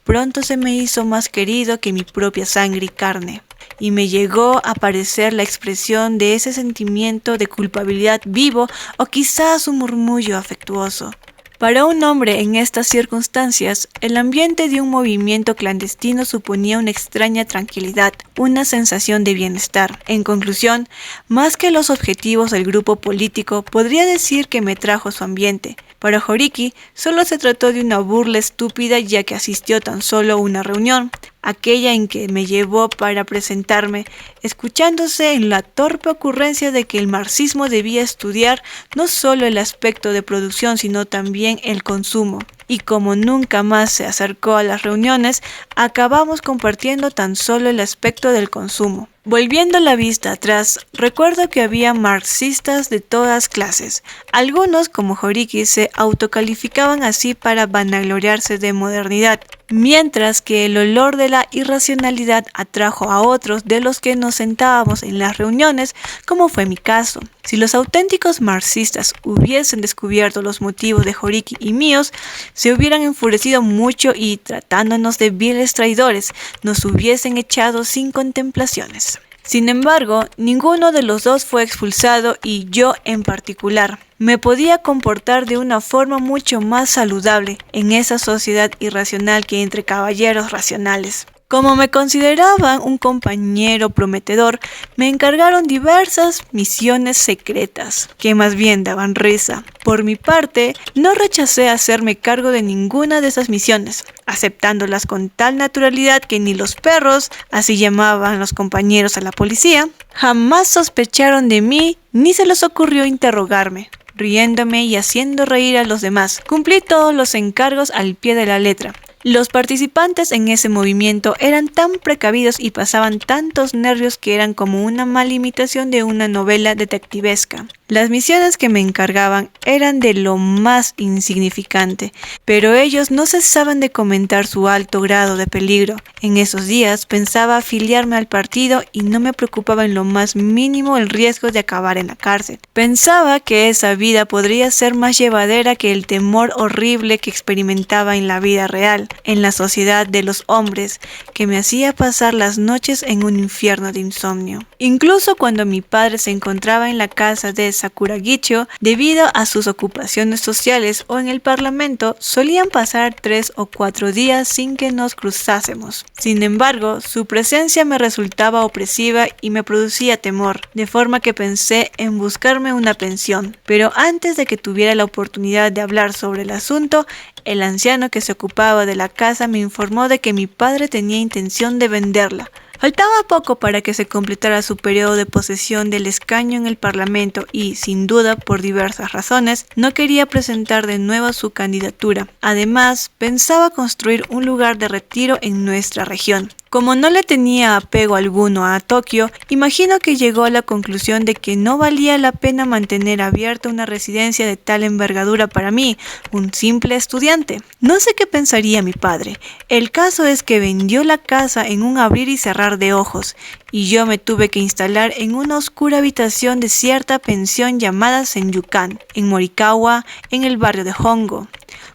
pronto se me hizo más querido que mi propia sangre y carne. Y me llegó a parecer la expresión de ese sentimiento de culpabilidad vivo o quizás un murmullo afectuoso. Para un hombre en estas circunstancias, el ambiente de un movimiento clandestino suponía una extraña tranquilidad, una sensación de bienestar. En conclusión, más que los objetivos del grupo político, podría decir que me trajo su ambiente. Para Horiki, solo se trató de una burla estúpida ya que asistió tan solo a una reunión, aquella en que me llevó para presentarme, escuchándose en la torpe ocurrencia de que el marxismo debía estudiar no solo el aspecto de producción, sino también el consumo. Y como nunca más se acercó a las reuniones, acabamos compartiendo tan solo el aspecto del consumo. Volviendo la vista atrás, recuerdo que había marxistas de todas clases. Algunos, como Horiki, se autocalificaban así para vanagloriarse de modernidad, mientras que el olor de la irracionalidad atrajo a otros de los que nos sentábamos en las reuniones, como fue mi caso. Si los auténticos marxistas hubiesen descubierto los motivos de Horiki y míos, se hubieran enfurecido mucho y, tratándonos de viles traidores, nos hubiesen echado sin contemplaciones. Sin embargo, ninguno de los dos fue expulsado y yo en particular me podía comportar de una forma mucho más saludable en esa sociedad irracional que entre caballeros racionales. Como me consideraban un compañero prometedor, me encargaron diversas misiones secretas, que más bien daban risa. Por mi parte, no rechacé hacerme cargo de ninguna de esas misiones, aceptándolas con tal naturalidad que ni los perros, así llamaban los compañeros a la policía, jamás sospecharon de mí ni se les ocurrió interrogarme. Riéndome y haciendo reír a los demás, cumplí todos los encargos al pie de la letra. Los participantes en ese movimiento eran tan precavidos y pasaban tantos nervios que eran como una mala imitación de una novela detectivesca. Las misiones que me encargaban eran de lo más insignificante, pero ellos no cesaban de comentar su alto grado de peligro. En esos días pensaba afiliarme al partido y no me preocupaba en lo más mínimo el riesgo de acabar en la cárcel. Pensaba que esa vida podría ser más llevadera que el temor horrible que experimentaba en la vida real, en la sociedad de los hombres, que me hacía pasar las noches en un infierno de insomnio. Incluso cuando mi padre se encontraba en la casa de Sakuragicho, debido a sus ocupaciones sociales o en el parlamento, solían pasar 3 o 4 días sin que nos cruzásemos. Sin embargo, su presencia me resultaba opresiva y me producía temor, de forma que pensé en buscarme una pensión. Pero antes de que tuviera la oportunidad de hablar sobre el asunto, el anciano que se ocupaba de la casa me informó de que mi padre tenía intención de venderla. Faltaba poco para que se completara su periodo de posesión del escaño en el Parlamento y, sin duda, por diversas razones, no quería presentar de nuevo su candidatura. Además, pensaba construir un lugar de retiro en nuestra región. Como no le tenía apego alguno a Tokio, imagino que llegó a la conclusión de que no valía la pena mantener abierta una residencia de tal envergadura para mí, un simple estudiante. No sé qué pensaría mi padre. El caso es que vendió la casa en un abrir y cerrar de ojos, y yo me tuve que instalar en una oscura habitación de cierta pensión llamada Senyukan, en Morikawa, en el barrio de Hongo.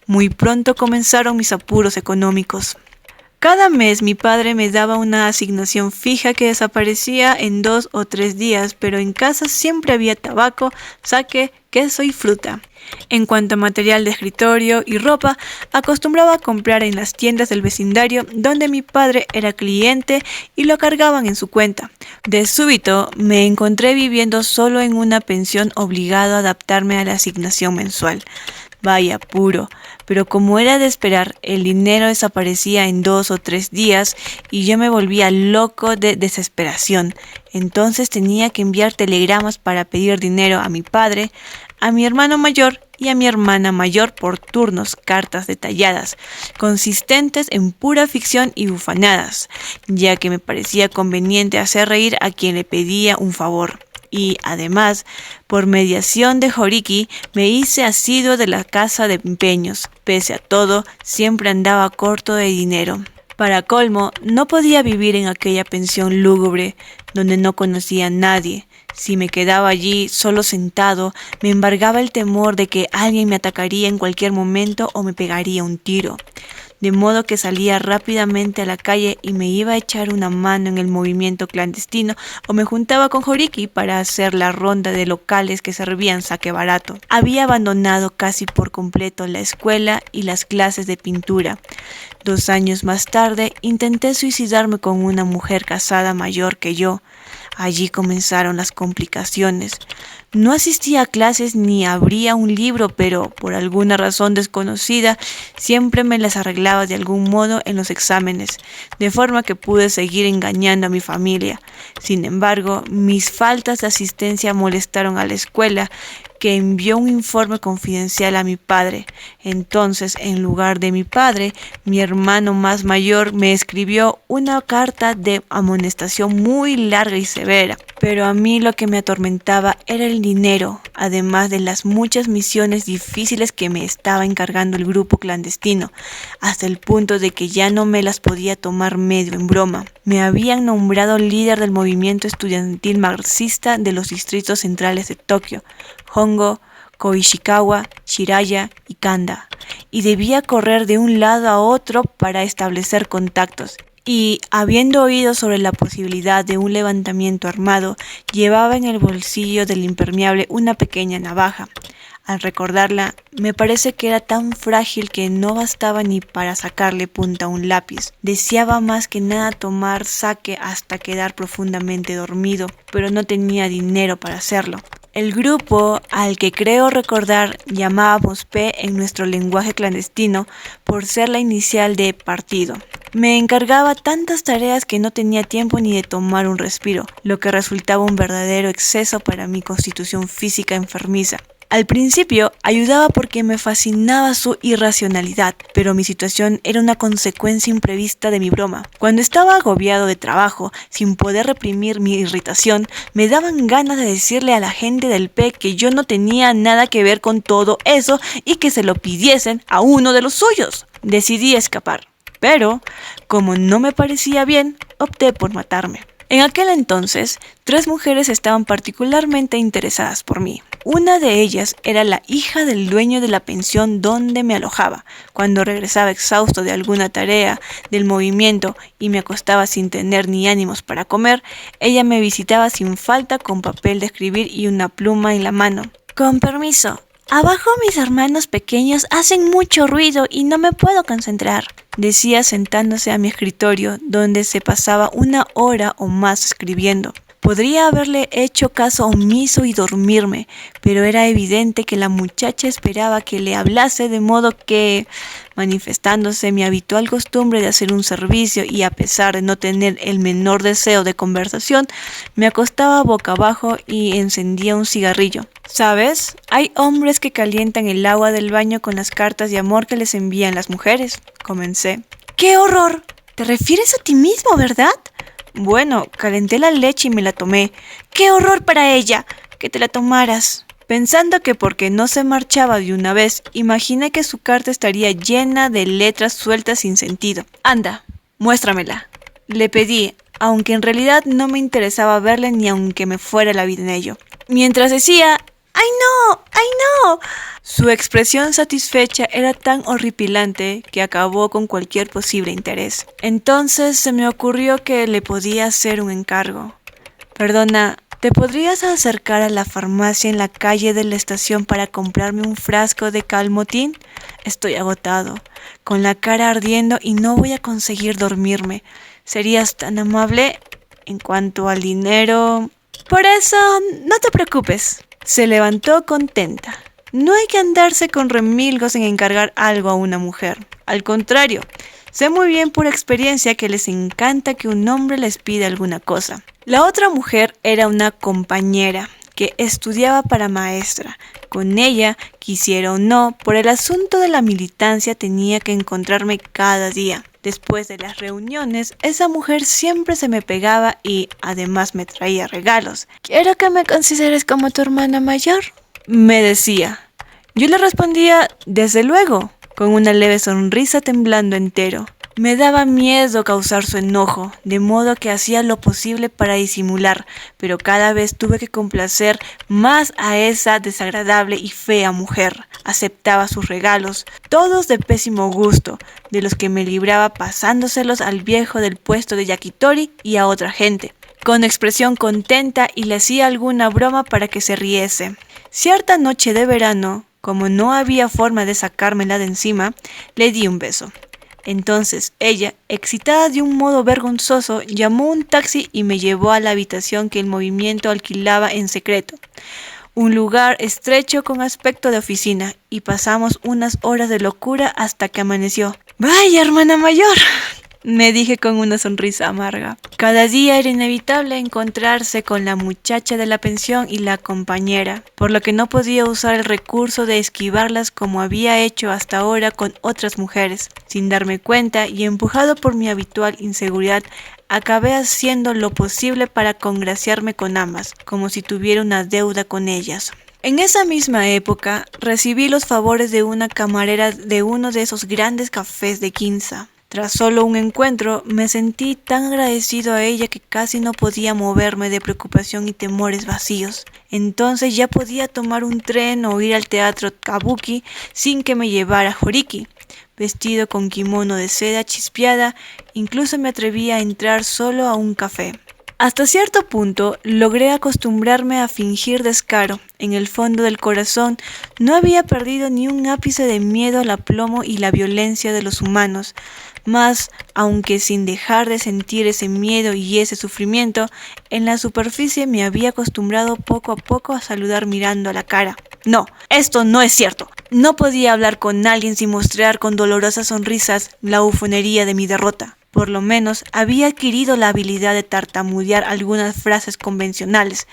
Muy pronto comenzaron mis apuros económicos. Cada mes mi padre me daba una asignación fija que desaparecía en 2 o 3 días, pero en casa siempre había tabaco, sake, queso y fruta. En cuanto a material de escritorio y ropa, acostumbraba a comprar en las tiendas del vecindario donde mi padre era cliente y lo cargaban en su cuenta. De súbito me encontré viviendo solo en una pensión, obligado a adaptarme a la asignación mensual. Vaya apuro, pero como era de esperar, el dinero desaparecía en 2 o 3 días y yo me volvía loco de desesperación. Entonces tenía que enviar telegramas para pedir dinero a mi padre, a mi hermano mayor y a mi hermana mayor por turnos, cartas detalladas, consistentes en pura ficción y bufanadas, ya que me parecía conveniente hacer reír a quien le pedía un favor. Y, además, por mediación de Horiki, me hice asiduo de la casa de empeños. Pese a todo, siempre andaba corto de dinero. Para colmo, no podía vivir en aquella pensión lúgubre, donde no conocía a nadie. Si me quedaba allí solo sentado, me embargaba el temor de que alguien me atacaría en cualquier momento o me pegaría un tiro. De modo que salía rápidamente a la calle y me iba a echar una mano en el movimiento clandestino, o me juntaba con Horiki para hacer la ronda de locales que servían sake barato. Había abandonado casi por completo la escuela y las clases de pintura. 2 años más tarde intenté suicidarme con una mujer casada mayor que yo. Allí comenzaron las complicaciones. No asistía a clases ni abría un libro, pero por alguna razón desconocida siempre me las arreglaba de algún modo en los exámenes, de forma que pude seguir engañando a mi familia. Sin embargo, mis faltas de asistencia molestaron a la escuela, que envió un informe confidencial a mi padre. Entonces, en lugar de mi padre, mi hermano más mayor me escribió una carta de amonestación muy larga y severa. Pero a mí lo que me atormentaba era el dinero, además de las muchas misiones difíciles que me estaba encargando el grupo clandestino, hasta el punto de que ya no me las podía tomar medio en broma. Me habían nombrado líder del movimiento estudiantil marxista de los distritos centrales de Tokio, Hongo, Koishikawa, Shiraya y Kanda, y debía correr de un lado a otro para establecer contactos. Y, habiendo oído sobre la posibilidad de un levantamiento armado, llevaba en el bolsillo del impermeable una pequeña navaja. Al recordarla, me parece que era tan frágil que no bastaba ni para sacarle punta a un lápiz. Deseaba más que nada tomar sake hasta quedar profundamente dormido, pero no tenía dinero para hacerlo. El grupo al que creo recordar llamábamos P en nuestro lenguaje clandestino por ser la inicial de partido. Me encargaba tantas tareas que no tenía tiempo ni de tomar un respiro, lo que resultaba un verdadero exceso para mi constitución física enfermiza. Al principio ayudaba porque me fascinaba su irracionalidad, pero mi situación era una consecuencia imprevista de mi broma. Cuando estaba agobiado de trabajo, sin poder reprimir mi irritación, me daban ganas de decirle a la gente del P que yo no tenía nada que ver con todo eso y que se lo pidiesen a uno de los suyos. Decidí escapar, pero como no me parecía bien, opté por matarme. En aquel entonces, 3 mujeres estaban particularmente interesadas por mí. Una de ellas era la hija del dueño de la pensión donde me alojaba. Cuando regresaba exhausto de alguna tarea del movimiento y me acostaba sin tener ni ánimos para comer, ella me visitaba sin falta con papel de escribir y una pluma en la mano. Con permiso. Abajo mis hermanos pequeños hacen mucho ruido y no me puedo concentrar, decía sentándose a mi escritorio, donde se pasaba 1 hora o más escribiendo. Podría haberle hecho caso omiso y dormirme, pero era evidente que la muchacha esperaba que le hablase, de modo que, manifestándose mi habitual costumbre de hacer un servicio y a pesar de no tener el menor deseo de conversación, me acostaba boca abajo y encendía un cigarrillo. ¿Sabes? Hay hombres que calientan el agua del baño con las cartas de amor que les envían las mujeres, comencé. ¡Qué horror! ¿Te refieres a ti mismo, verdad? Bueno, calenté la leche y me la tomé. ¡Qué horror para ella! Que te la tomaras. Pensando que porque no se marchaba de una vez, imaginé que su carta estaría llena de letras sueltas sin sentido. Anda, muéstramela. Le pedí, aunque en realidad no me interesaba verle ni aunque me fuera la vida en ello. Mientras decía, ¡ay no! ¡Ay no! Su expresión satisfecha era tan horripilante que acabó con cualquier posible interés. Entonces se me ocurrió que le podía hacer un encargo. Perdona, ¿te podrías acercar a la farmacia en la calle de la estación para comprarme un frasco de calmotín? Estoy agotado, con la cara ardiendo y no voy a conseguir dormirme. ¿Serías tan amable? En cuanto al dinero... Por eso, no te preocupes. Se levantó contenta. No hay que andarse con remilgos en encargar algo a una mujer. Al contrario, sé muy bien por experiencia que les encanta que un hombre les pida alguna cosa. La otra mujer era una compañera que estudiaba para maestra. Con ella, quisiera o no, por el asunto de la militancia tenía que encontrarme cada día. Después de las reuniones, esa mujer siempre se me pegaba y además me traía regalos. «¿Quiero que me consideres como tu hermana mayor?», me decía. Yo le respondía, «Desde luego», con una leve sonrisa temblando entero. Me daba miedo causar su enojo, de modo que hacía lo posible para disimular, pero cada vez tuve que complacer más a esa desagradable y fea mujer. Aceptaba sus regalos, todos de pésimo gusto, de los que me libraba pasándoselos al viejo del puesto de yakitori y a otra gente, con expresión contenta, y le hacía alguna broma para que se riese. Cierta noche de verano, como no había forma de sacármela de encima, le di un beso. Entonces ella, excitada de un modo vergonzoso, llamó un taxi y me llevó a la habitación que el movimiento alquilaba en secreto. Un lugar estrecho con aspecto de oficina, y pasamos unas horas de locura hasta que amaneció. «¡Vaya, hermana mayor!», me dije con una sonrisa amarga. Cada día era inevitable encontrarse con la muchacha de la pensión y la compañera, por lo que no podía usar el recurso de esquivarlas como había hecho hasta ahora con otras mujeres. Sin darme cuenta y empujado por mi habitual inseguridad, acabé haciendo lo posible para congraciarme con ambas, como si tuviera una deuda con ellas. En esa misma época, recibí los favores de una camarera de uno de esos grandes cafés de Ginza. Tras solo un encuentro, me sentí tan agradecido a ella que casi no podía moverme de preocupación y temores vacíos. Entonces ya podía tomar un tren o ir al teatro Kabuki sin que me llevara Horiki. Vestido con kimono de seda chispeada, incluso me atreví a entrar solo a un café. Hasta cierto punto logré acostumbrarme a fingir descaro. En el fondo del corazón no había perdido ni un ápice de miedo al aplomo y la violencia de los humanos. Mas, aunque sin dejar de sentir ese miedo y ese sufrimiento, en la superficie me había acostumbrado poco a poco a saludar mirando a la cara. No, esto no es cierto. No podía hablar con alguien sin mostrar con dolorosas sonrisas la bufonería de mi derrota. Por lo menos había adquirido la habilidad de tartamudear algunas frases convencionales.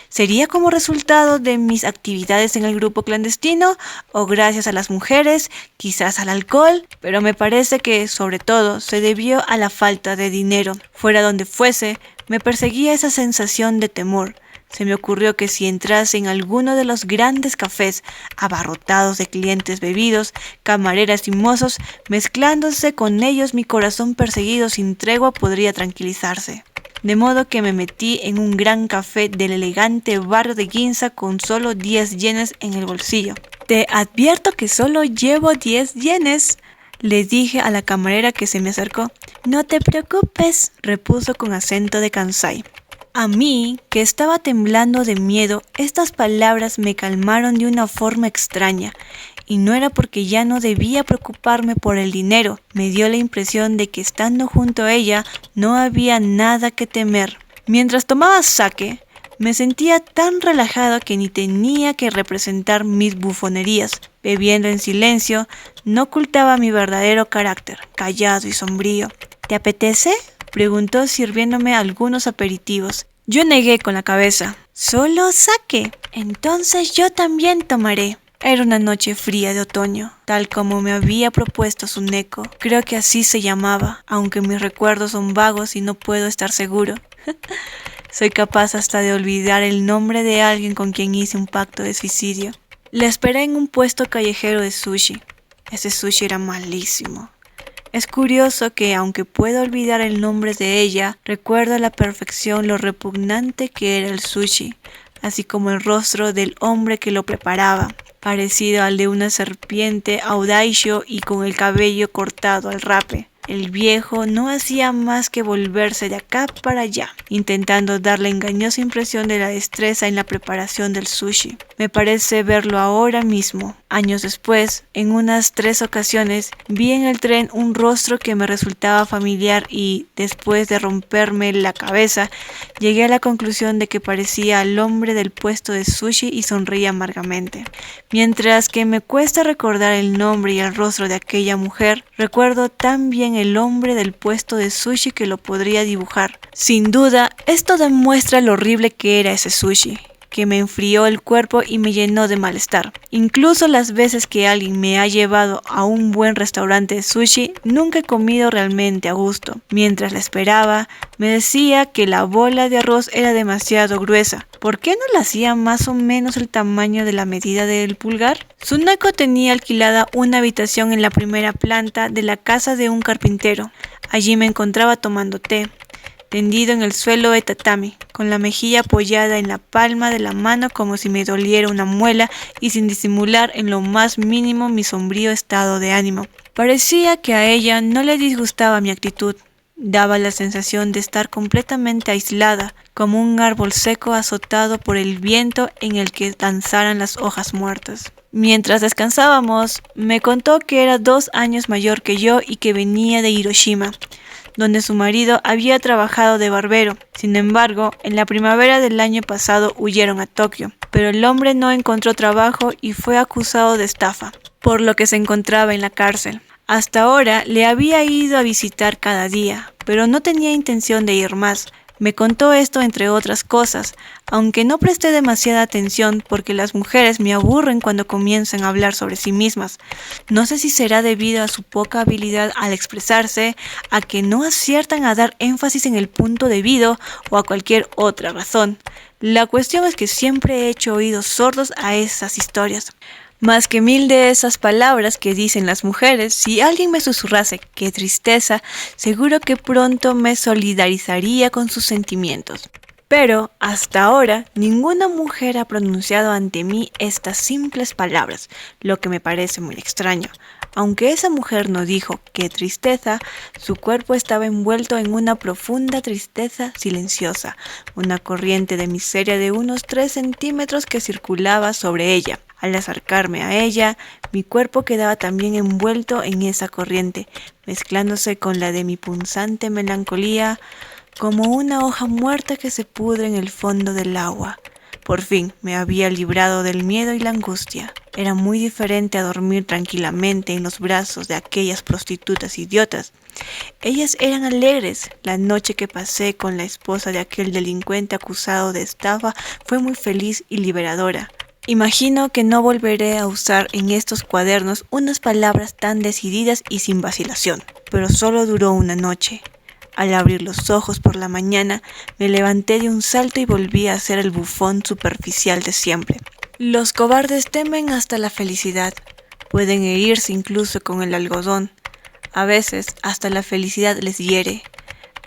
¿Sería como resultado de mis actividades en el grupo clandestino o gracias a las mujeres, quizás al alcohol? Pero me parece que, sobre todo, se debió a la falta de dinero. Fuera donde fuese, me perseguía esa sensación de temor. Se me ocurrió que si entrase en alguno de los grandes cafés abarrotados de clientes bebidos, camareras y mozos, mezclándose con ellos mi corazón perseguido sin tregua podría tranquilizarse. De modo que me metí en un gran café del elegante barrio de Ginza con solo 10 yenes en el bolsillo. «Te advierto que solo llevo 10 yenes», le dije a la camarera que se me acercó. «No te preocupes», repuso con acento de Kansai. A mí, que estaba temblando de miedo, estas palabras me calmaron de una forma extraña, y no era porque ya no debía preocuparme por el dinero. Me dio la impresión de que estando junto a ella no había nada que temer. Mientras tomaba sake, me sentía tan relajado que ni tenía que representar mis bufonerías. Bebiendo en silencio, no ocultaba mi verdadero carácter, callado y sombrío. «¿Te apetece?», preguntó sirviéndome algunos aperitivos. Yo negué con la cabeza. «¿Solo sake? Entonces yo también tomaré». Era una noche fría de otoño, tal como me había propuesto Tsuneko. Creo que así se llamaba, aunque mis recuerdos son vagos y no puedo estar seguro. Soy capaz hasta de olvidar el nombre de alguien con quien hice un pacto de suicidio. La esperé en un puesto callejero de sushi. Ese sushi era malísimo. Es curioso que, aunque puedo olvidar el nombre de ella, recuerdo a la perfección lo repugnante que era el sushi, así como el rostro del hombre que lo preparaba, parecido al de una serpiente audaisho y con el cabello cortado al rape. El viejo no hacía más que volverse de acá para allá, intentando dar la engañosa impresión de la destreza en la preparación del sushi. Me parece verlo ahora mismo. Años después, en unas 3 ocasiones, vi en el tren un rostro que me resultaba familiar y, después de romperme la cabeza, llegué a la conclusión de que parecía al hombre del puesto de sushi y sonreía amargamente. Mientras que me cuesta recordar el nombre y el rostro de aquella mujer, recuerdo tan bien el hombre del puesto de sushi que lo podría dibujar. Sin duda, esto demuestra lo horrible que era ese sushi, que me enfrió el cuerpo y me llenó de malestar. Incluso las veces que alguien me ha llevado a un buen restaurante de sushi, nunca he comido realmente a gusto. Mientras la esperaba, me decía que la bola de arroz era demasiado gruesa. ¿Por qué no la hacía más o menos el tamaño de la medida del pulgar? Tsuneko tenía alquilada una habitación en la primera planta de la casa de un carpintero. Allí me encontraba tomando té, tendido en el suelo de tatami, con la mejilla apoyada en la palma de la mano como si me doliera una muela y sin disimular en lo más mínimo mi sombrío estado de ánimo. Parecía que a ella no le disgustaba mi actitud. Daba la sensación de estar completamente aislada, como un árbol seco azotado por el viento en el que danzaran las hojas muertas. Mientras descansábamos, me contó que era 2 años mayor que yo y que venía de Hiroshima, donde su marido había trabajado de barbero. Sin embargo, en la primavera del año pasado huyeron a Tokio, pero el hombre no encontró trabajo y fue acusado de estafa, por lo que se encontraba en la cárcel. Hasta ahora le había ido a visitar cada día, pero no tenía intención de ir más. Me contó esto entre otras cosas, aunque no presté demasiada atención porque las mujeres me aburren cuando comienzan a hablar sobre sí mismas. No sé si será debido a su poca habilidad al expresarse, a que no aciertan a dar énfasis en el punto debido o a cualquier otra razón. La cuestión es que siempre he hecho oídos sordos a esas historias. Más que 1000 de esas palabras que dicen las mujeres, si alguien me susurrase ¡qué tristeza!, seguro que pronto me solidarizaría con sus sentimientos. Pero, hasta ahora, ninguna mujer ha pronunciado ante mí estas simples palabras, lo que me parece muy extraño. Aunque esa mujer no dijo qué tristeza, su cuerpo estaba envuelto en una profunda tristeza silenciosa, una corriente de miseria de unos 3 centímetros que circulaba sobre ella. Al acercarme a ella, mi cuerpo quedaba también envuelto en esa corriente, mezclándose con la de mi punzante melancolía, como una hoja muerta que se pudre en el fondo del agua. Por fin me había librado del miedo y la angustia. Era muy diferente a dormir tranquilamente en los brazos de aquellas prostitutas idiotas. Ellas eran alegres. La noche que pasé con la esposa de aquel delincuente acusado de estafa fue muy feliz y liberadora. Imagino que no volveré a usar en estos cuadernos unas palabras tan decididas y sin vacilación, pero solo duró una noche. Al abrir los ojos por la mañana, me levanté de un salto y volví a ser el bufón superficial de siempre. Los cobardes temen hasta la felicidad. Pueden herirse incluso con el algodón. A veces, hasta la felicidad les hiere.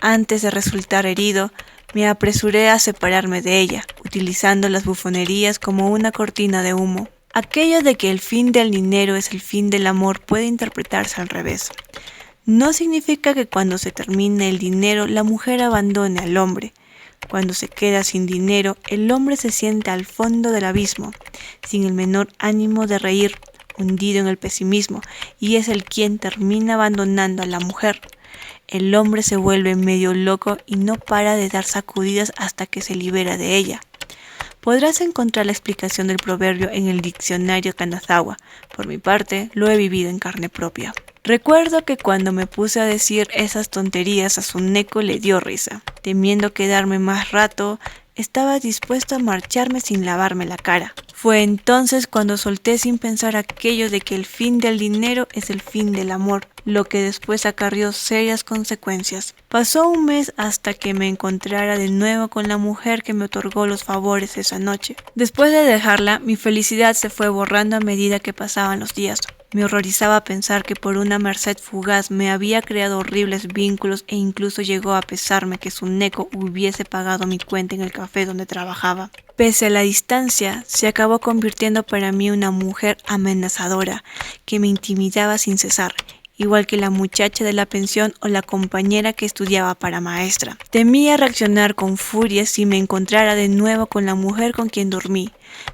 Antes de resultar herido, me apresuré a separarme de ella, utilizando las bufonerías como una cortina de humo. Aquello de que el fin del dinero es el fin del amor puede interpretarse al revés. No significa que cuando se termine el dinero la mujer abandone al hombre. Cuando se queda sin dinero, el hombre se siente al fondo del abismo, sin el menor ánimo de reír, hundido en el pesimismo, y es el quien termina abandonando a la mujer. El hombre se vuelve medio loco y no para de dar sacudidas hasta que se libera de ella. Podrás encontrar la explicación del proverbio en el diccionario Kanazawa. Por mi parte, lo he vivido en carne propia. Recuerdo que cuando me puse a decir esas tonterías a Tsuneko le dio risa. Temiendo quedarme más rato, estaba dispuesto a marcharme sin lavarme la cara. Fue entonces cuando solté sin pensar aquello de que el fin del dinero es el fin del amor, lo que después acarrió serias consecuencias. Pasó un mes hasta que me encontrara de nuevo con la mujer que me otorgó los favores esa noche. Después de dejarla, mi felicidad se fue borrando a medida que pasaban los días. Me horrorizaba pensar que por una merced fugaz me había creado horribles vínculos e incluso llegó a pesarme que Tsuneko hubiese pagado mi cuenta en el café donde trabajaba. Pese a la distancia, se acabó convirtiendo para mí una mujer amenazadora que me intimidaba sin cesar, igual que la muchacha de la pensión o la compañera que estudiaba para maestra. Temía reaccionar con furia si me encontrara de nuevo con la mujer con quien dormí,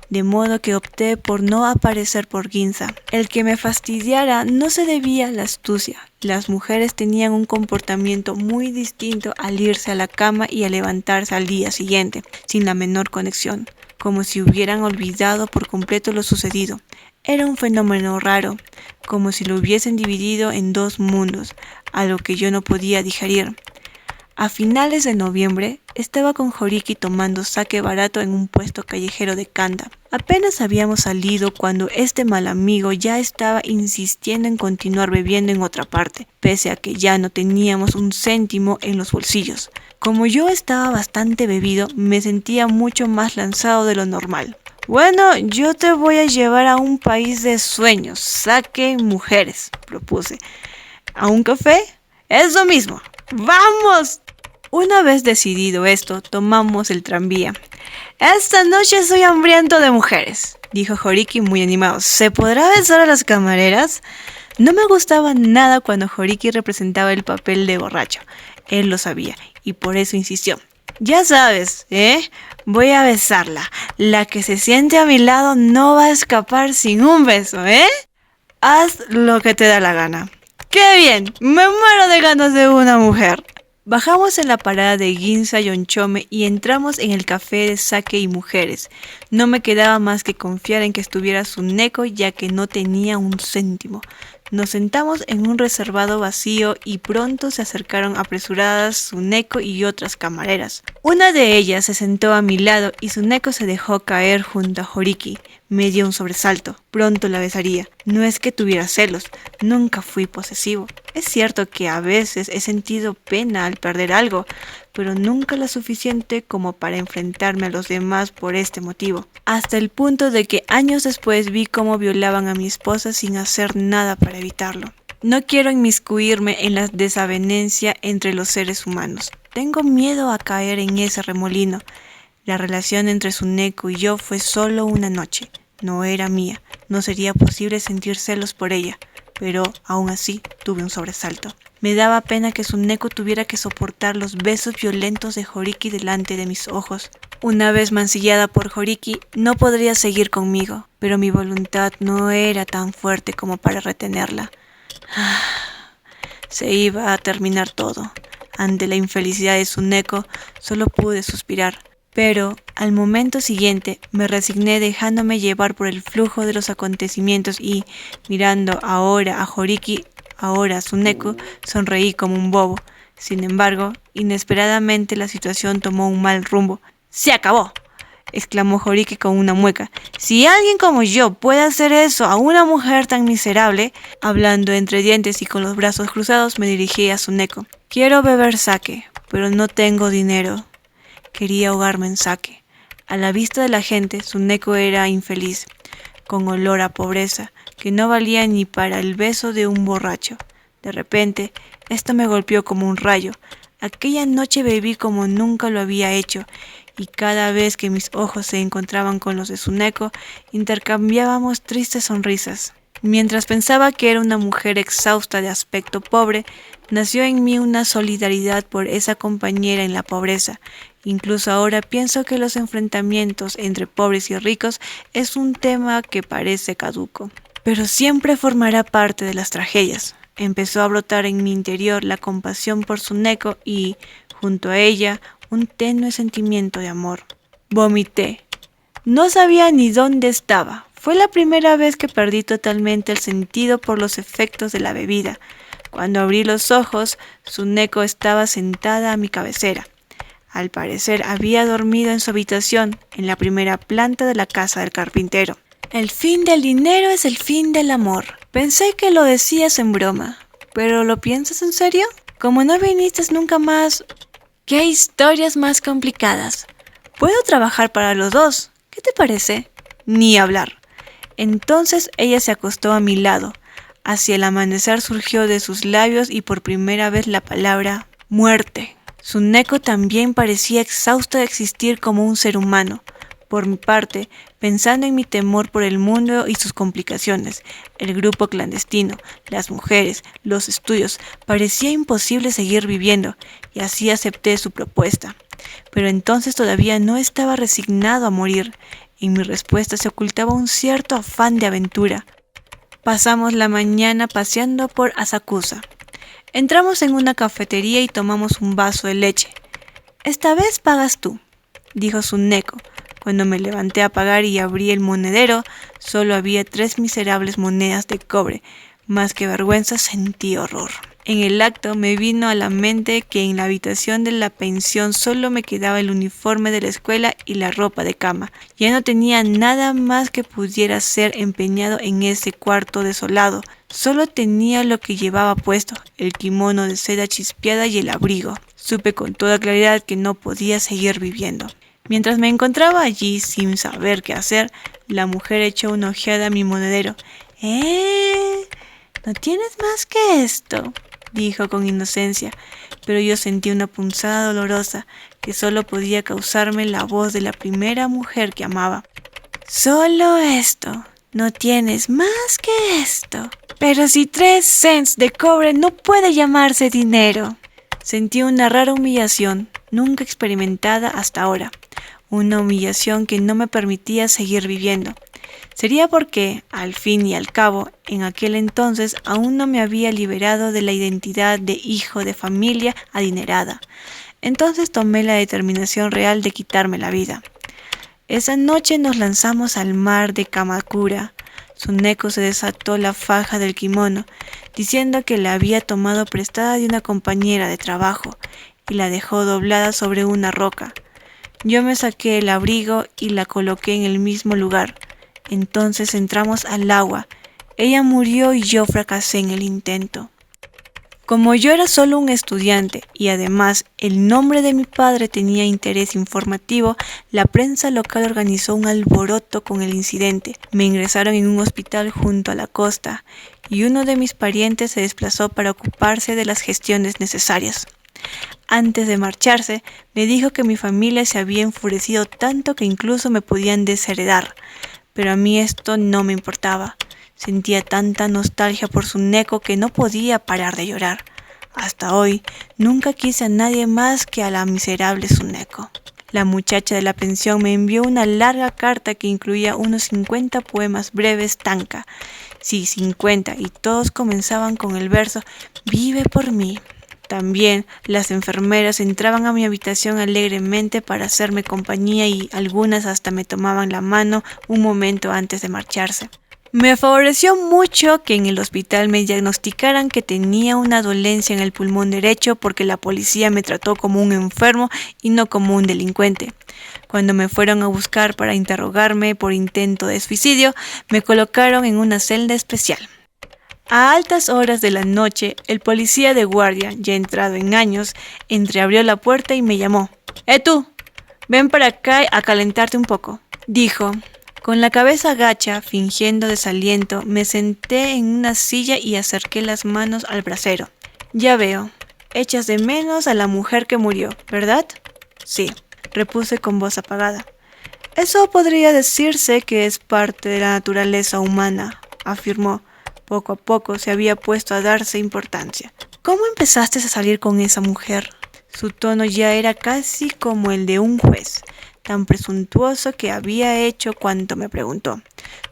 de modo que opté por no aparecer por Ginza. El que me fastidiara no se debía a la astucia. Las mujeres tenían un comportamiento muy distinto al irse a la cama y a levantarse al día siguiente, sin la menor conexión, como si hubieran olvidado por completo lo sucedido. Era un fenómeno raro, como si lo hubiesen dividido en dos mundos, algo que yo no podía digerir. A finales de noviembre, estaba con Horiki tomando sake barato en un puesto callejero de Kanda. Apenas habíamos salido cuando este mal amigo ya estaba insistiendo en continuar bebiendo en otra parte, pese a que ya no teníamos un céntimo en los bolsillos. Como yo estaba bastante bebido, me sentía mucho más lanzado de lo normal. Bueno, yo te voy a llevar a un país de sueños, sake mujeres, propuse. ¿A un café? Es lo mismo. ¡Vamos! Una vez decidido esto, tomamos el tranvía. Esta noche soy hambriento de mujeres, dijo Horiki muy animado. ¿Se podrá besar a las camareras? No me gustaba nada cuando Horiki representaba el papel de borracho. Él lo sabía y por eso insistió. Ya sabes, voy a besarla. La que se siente a mi lado no va a escapar sin un beso, Haz lo que te da la gana. ¡Qué bien! Me muero de ganas de una mujer. Bajamos en la parada de Ginza Yonchome y entramos en el café de sake y mujeres. No me quedaba más que confiar en que estuviera Tsuneko ya que no tenía un céntimo. Nos sentamos en un reservado vacío y pronto se acercaron apresuradas Tsuneko y otras camareras. Una de ellas se sentó a mi lado y Tsuneko se dejó caer junto a Horiki. Me dio un sobresalto. Pronto la besaría. No es que tuviera celos. Nunca fui posesivo. Es cierto que a veces he sentido pena al perder algo, pero nunca lo suficiente como para enfrentarme a los demás por este motivo. Hasta el punto de que años después vi cómo violaban a mi esposa sin hacer nada para evitarlo. No quiero inmiscuirme en la desavenencia entre los seres humanos. Tengo miedo a caer en ese remolino. La relación entre Tsuneko y yo fue solo una noche. No era mía. No sería posible sentir celos por ella. pero aún así tuve un sobresalto. Me daba pena que Tsuneko tuviera que soportar los besos violentos de Horiki delante de mis ojos. Una vez mancillada por Horiki, no podría seguir conmigo, pero mi voluntad no era tan fuerte como para retenerla. Se iba a terminar todo. Ante la infelicidad de Tsuneko, solo pude suspirar. Pero al momento siguiente me resigné dejándome llevar por el flujo de los acontecimientos y, mirando ahora a Horiki, ahora a Tsuneko, sonreí como un bobo. Sin embargo, inesperadamente la situación tomó un mal rumbo. ¡Se acabó!, exclamó Horiki con una mueca. Si alguien como yo puede hacer eso a una mujer tan miserable. Hablando entre dientes y con los brazos cruzados, me dirigí a Tsuneko. Quiero beber sake, pero no tengo dinero. Quería ahogarme en sake. A la vista de la gente, Tsuneko era infeliz, con olor a pobreza, que no valía ni para el beso de un borracho. De repente, esto me golpeó como un rayo. Aquella noche bebí como nunca lo había hecho, y cada vez que mis ojos se encontraban con los de Tsuneko, intercambiábamos tristes sonrisas. Mientras pensaba que era una mujer exhausta de aspecto pobre, nació en mí una solidaridad por esa compañera en la pobreza. Incluso ahora pienso que los enfrentamientos entre pobres y ricos es un tema que parece caduco, pero siempre formará parte de las tragedias. Empezó a brotar en mi interior la compasión por Tsuneko y, junto a ella, un tenue sentimiento de amor. Vomité. No sabía ni dónde estaba. Fue la primera vez que perdí totalmente el sentido por los efectos de la bebida. Cuando abrí los ojos, Tsuneko estaba sentada a mi cabecera. Al parecer había dormido en su habitación, en la primera planta de la casa del carpintero. El fin del dinero es el fin del amor. Pensé que lo decías en broma, ¿pero lo piensas en serio? Como no viniste nunca más... ¡Qué historias más complicadas! Puedo trabajar para los dos. ¿Qué te parece? Ni hablar. Entonces ella se acostó a mi lado. Hacia el amanecer surgió de sus labios y por primera vez la palabra muerte. Tsuneko también parecía exhausta de existir como un ser humano. Por mi parte, pensando en mi temor por el mundo y sus complicaciones, el grupo clandestino, las mujeres, los estudios, parecía imposible seguir viviendo, y así acepté su propuesta. Pero entonces todavía no estaba resignado a morir. En mi respuesta se ocultaba un cierto afán de aventura. Pasamos la mañana paseando por Asakusa. Entramos en una cafetería y tomamos un vaso de leche. «Esta vez pagas tú», dijo Tsuneko. Cuando me levanté a pagar y abrí el monedero, solo había 3 miserables monedas de cobre. Más que vergüenza, sentí horror. En el acto me vino a la mente que en la habitación de la pensión solo me quedaba el uniforme de la escuela y la ropa de cama. Ya no tenía nada más que pudiera ser empeñado en ese cuarto desolado. Solo tenía lo que llevaba puesto, el kimono de seda chispeada y el abrigo. Supe con toda claridad que no podía seguir viviendo. Mientras me encontraba allí sin saber qué hacer, la mujer echó una ojeada a mi monedero. ¿No tienes más que esto?, dijo con inocencia, pero yo sentí una punzada dolorosa que solo podía causarme la voz de la primera mujer que amaba. «Solo esto. No tienes más que esto. Pero si 3 cents de cobre no puede llamarse dinero». Sentí una rara humillación, nunca experimentada hasta ahora. Una humillación que no me permitía seguir viviendo. Sería porque, al fin y al cabo, en aquel entonces aún no me había liberado de la identidad de hijo de familia adinerada. Entonces tomé la determinación real de quitarme la vida. Esa noche nos lanzamos al mar de Kamakura. Tsuneko se desató la faja del kimono, diciendo que la había tomado prestada de una compañera de trabajo, y la dejó doblada sobre una roca. Yo me saqué el abrigo y la coloqué en el mismo lugar. Entonces entramos al agua. Ella murió y yo fracasé en el intento. Como yo era solo un estudiante y además el nombre de mi padre tenía interés informativo, la prensa local organizó un alboroto con el incidente. Me ingresaron en un hospital junto a la costa y uno de mis parientes se desplazó para ocuparse de las gestiones necesarias. Antes de marcharse, me dijo que mi familia se había enfurecido tanto que incluso me podían desheredar, pero a mí esto no me importaba. Sentía tanta nostalgia por su Neko que no podía parar de llorar. Hasta hoy, nunca quise a nadie más que a la miserable Suneko. La muchacha de la pensión me envió una larga carta que incluía unos 50 poemas breves tanka. Sí, 50, y todos comenzaban con el verso «Vive por mí». También las enfermeras entraban a mi habitación alegremente para hacerme compañía y algunas hasta me tomaban la mano un momento antes de marcharse. Me favoreció mucho que en el hospital me diagnosticaran que tenía una dolencia en el pulmón derecho porque la policía me trató como un enfermo y no como un delincuente. Cuando me fueron a buscar para interrogarme por intento de suicidio, me colocaron en una celda especial. A altas horas de la noche, el policía de guardia, ya entrado en años, entreabrió la puerta y me llamó. Tú, ven para acá a calentarte un poco, dijo. Con la cabeza gacha, fingiendo desaliento, me senté en una silla y acerqué las manos al brasero. Ya veo, echas de menos a la mujer que murió, ¿verdad? Sí, repuse con voz apagada. Eso podría decirse que es parte de la naturaleza humana, afirmó. Poco a poco se había puesto a darse importancia. ¿Cómo empezaste a salir con esa mujer? Su tono ya era casi como el de un juez, tan presuntuoso que había hecho cuanto me preguntó,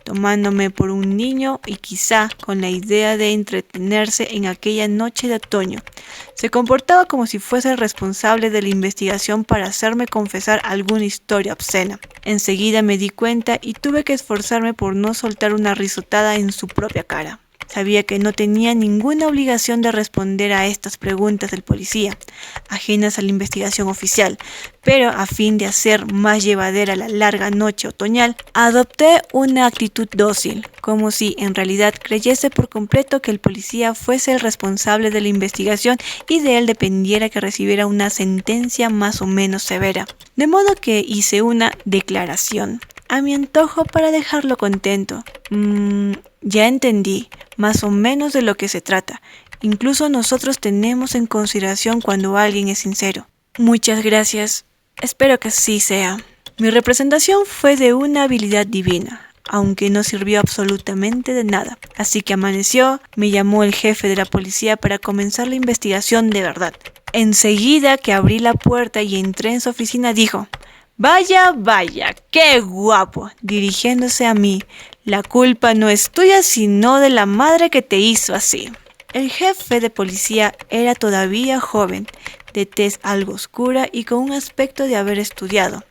tomándome por un niño y quizá con la idea de entretenerse en aquella noche de otoño. Se comportaba como si fuese el responsable de la investigación para hacerme confesar alguna historia obscena. Enseguida me di cuenta y tuve que esforzarme por no soltar una risotada en su propia cara. Sabía que no tenía ninguna obligación de responder a estas preguntas del policía, ajenas a la investigación oficial, pero a fin de hacer más llevadera la larga noche otoñal, adopté una actitud dócil, como si en realidad creyese por completo que el policía fuese el responsable de la investigación y de él dependiera que recibiera una sentencia más o menos severa. De modo que hice una declaración a mi antojo para dejarlo contento. Ya entendí más o menos de lo que se trata. Incluso nosotros tenemos en consideración cuando alguien es sincero. Muchas gracias. Espero que así sea. Mi representación fue de una habilidad divina, aunque no sirvió absolutamente de nada. Así que amaneció, me llamó el jefe de la policía para comenzar la investigación de verdad. Enseguida que abrí la puerta y entré en su oficina dijo: Vaya, vaya, qué guapo, dirigiéndose a mí. La culpa no es tuya, sino de la madre que te hizo así. El jefe de policía era todavía joven, de tez algo oscura y con un aspecto de haber estudiado.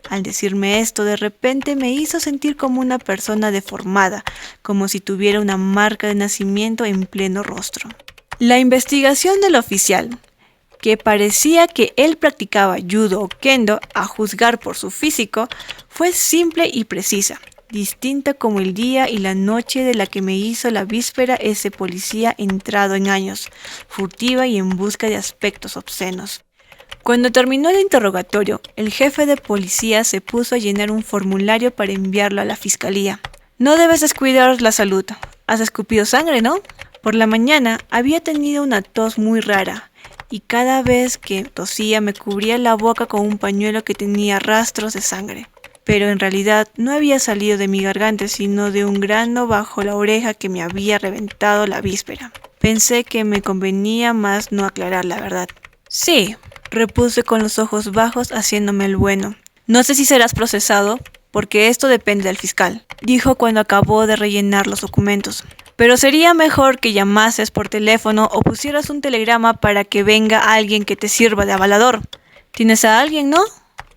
Al decirme esto, de repente me hizo sentir como una persona deformada, como si tuviera una marca de nacimiento en pleno rostro. La investigación del oficial, que parecía que él practicaba judo o kendo, a juzgar por su físico, fue simple y precisa, distinta como el día y la noche de la que me hizo la víspera ese policía entrado en años, furtiva y en busca de aspectos obscenos. Cuando terminó el interrogatorio, el jefe de policía se puso a llenar un formulario para enviarlo a la fiscalía. No debes descuidar la salud. Has escupido sangre, ¿no? Por la mañana había tenido una tos muy rara, y cada vez que tosía me cubría la boca con un pañuelo que tenía rastros de sangre. Pero en realidad no había salido de mi garganta, sino de un grano bajo la oreja que me había reventado la víspera. Pensé que me convenía más no aclarar la verdad. Sí, repuse con los ojos bajos haciéndome el bueno. No sé si serás procesado, porque esto depende del fiscal, dijo cuando acabó de rellenar los documentos. Pero sería mejor que llamases por teléfono o pusieras un telegrama para que venga alguien que te sirva de avalador. ¿Tienes a alguien, no?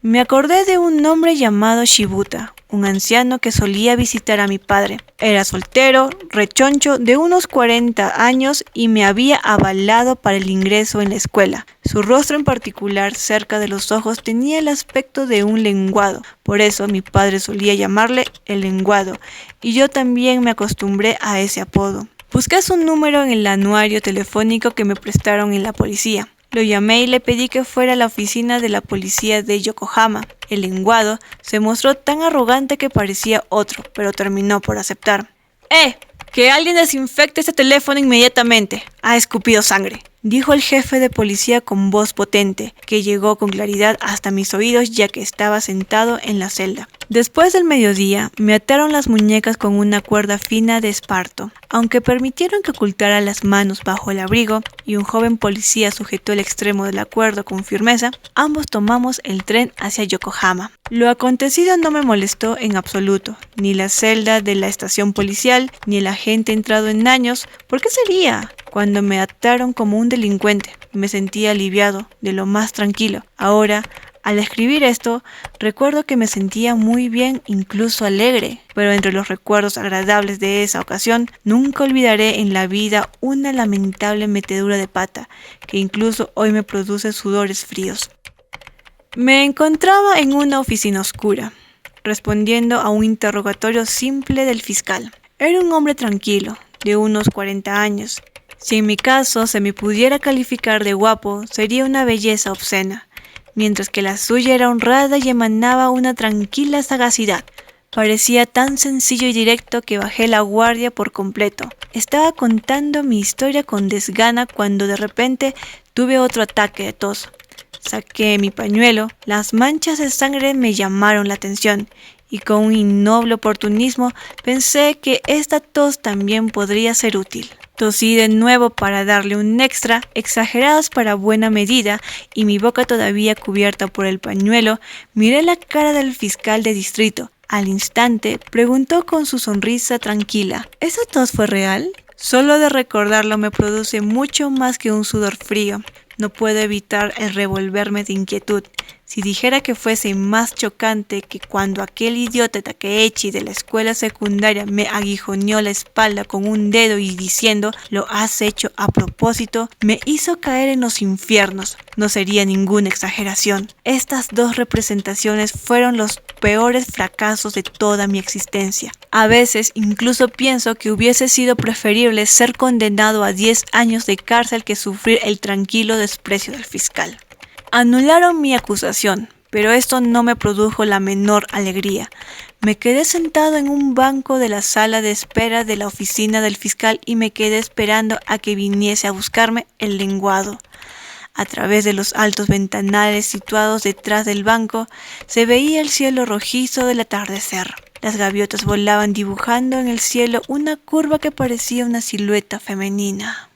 Me acordé de un hombre llamado Shibuta, un anciano que solía visitar a mi padre. Era soltero, rechoncho, de unos 40 años y me había avalado para el ingreso en la escuela. Su rostro en particular, cerca de los ojos, tenía el aspecto de un lenguado. Por eso mi padre solía llamarle el lenguado, y yo también me acostumbré a ese apodo. Busqué su número en el anuario telefónico que me prestaron en la policía. Lo llamé y le pedí que fuera a la oficina de la policía de Yokohama. El lenguado se mostró tan arrogante que parecía otro, pero terminó por aceptar. ¡Que alguien desinfecte este teléfono inmediatamente! Ha escupido sangre, dijo el jefe de policía con voz potente, que llegó con claridad hasta mis oídos ya que estaba sentado en la celda. Después del mediodía, me ataron las muñecas con una cuerda fina de esparto. Aunque permitieron que ocultara las manos bajo el abrigo y un joven policía sujetó el extremo de la cuerda con firmeza, ambos tomamos el tren hacia Yokohama. Lo acontecido no me molestó en absoluto, ni la celda de la estación policial, ni el agente entrado en años. ¿Por qué sería? Cuando me ataron como un delincuente, me sentía aliviado, de lo más tranquilo. Ahora, al escribir esto, recuerdo que me sentía muy bien, incluso alegre, pero entre los recuerdos agradables de esa ocasión, nunca olvidaré en la vida una lamentable metedura de pata, que incluso hoy me produce sudores fríos. Me encontraba en una oficina oscura, respondiendo a un interrogatorio simple del fiscal. Era un hombre tranquilo, de unos 40 años. Si en mi caso se me pudiera calificar de guapo, sería una belleza obscena, mientras que la suya era honrada y emanaba una tranquila sagacidad. Parecía tan sencillo y directo que bajé la guardia por completo. Estaba contando mi historia con desgana cuando de repente tuve otro ataque de tos. Saqué mi pañuelo, las manchas de sangre me llamaron la atención y con un innoble oportunismo pensé que esta tos también podría ser útil. Tosí de nuevo para darle un extra, exagerados para buena medida, y mi boca todavía cubierta por el pañuelo, miré la cara del fiscal de distrito. Al instante, preguntó con su sonrisa tranquila: ¿esa tos fue real? Solo de recordarlo me produce mucho más que un sudor frío. No puedo evitar el revolverme de inquietud. Si dijera que fuese más chocante que cuando aquel idiota Takeichi de la escuela secundaria me aguijoneó la espalda con un dedo y diciendo «lo has hecho a propósito», me hizo caer en los infiernos, no sería ninguna exageración. Estas dos representaciones fueron los peores fracasos de toda mi existencia. A veces incluso pienso que hubiese sido preferible ser condenado a 10 años de cárcel que sufrir el tranquilo desprecio del fiscal. Anularon mi acusación, pero esto no me produjo la menor alegría. Me quedé sentado en un banco de la sala de espera de la oficina del fiscal y me quedé esperando a que viniese a buscarme el lenguado. A través de los altos ventanales situados detrás del banco, se veía el cielo rojizo del atardecer. Las gaviotas volaban dibujando en el cielo una curva que parecía una silueta femenina.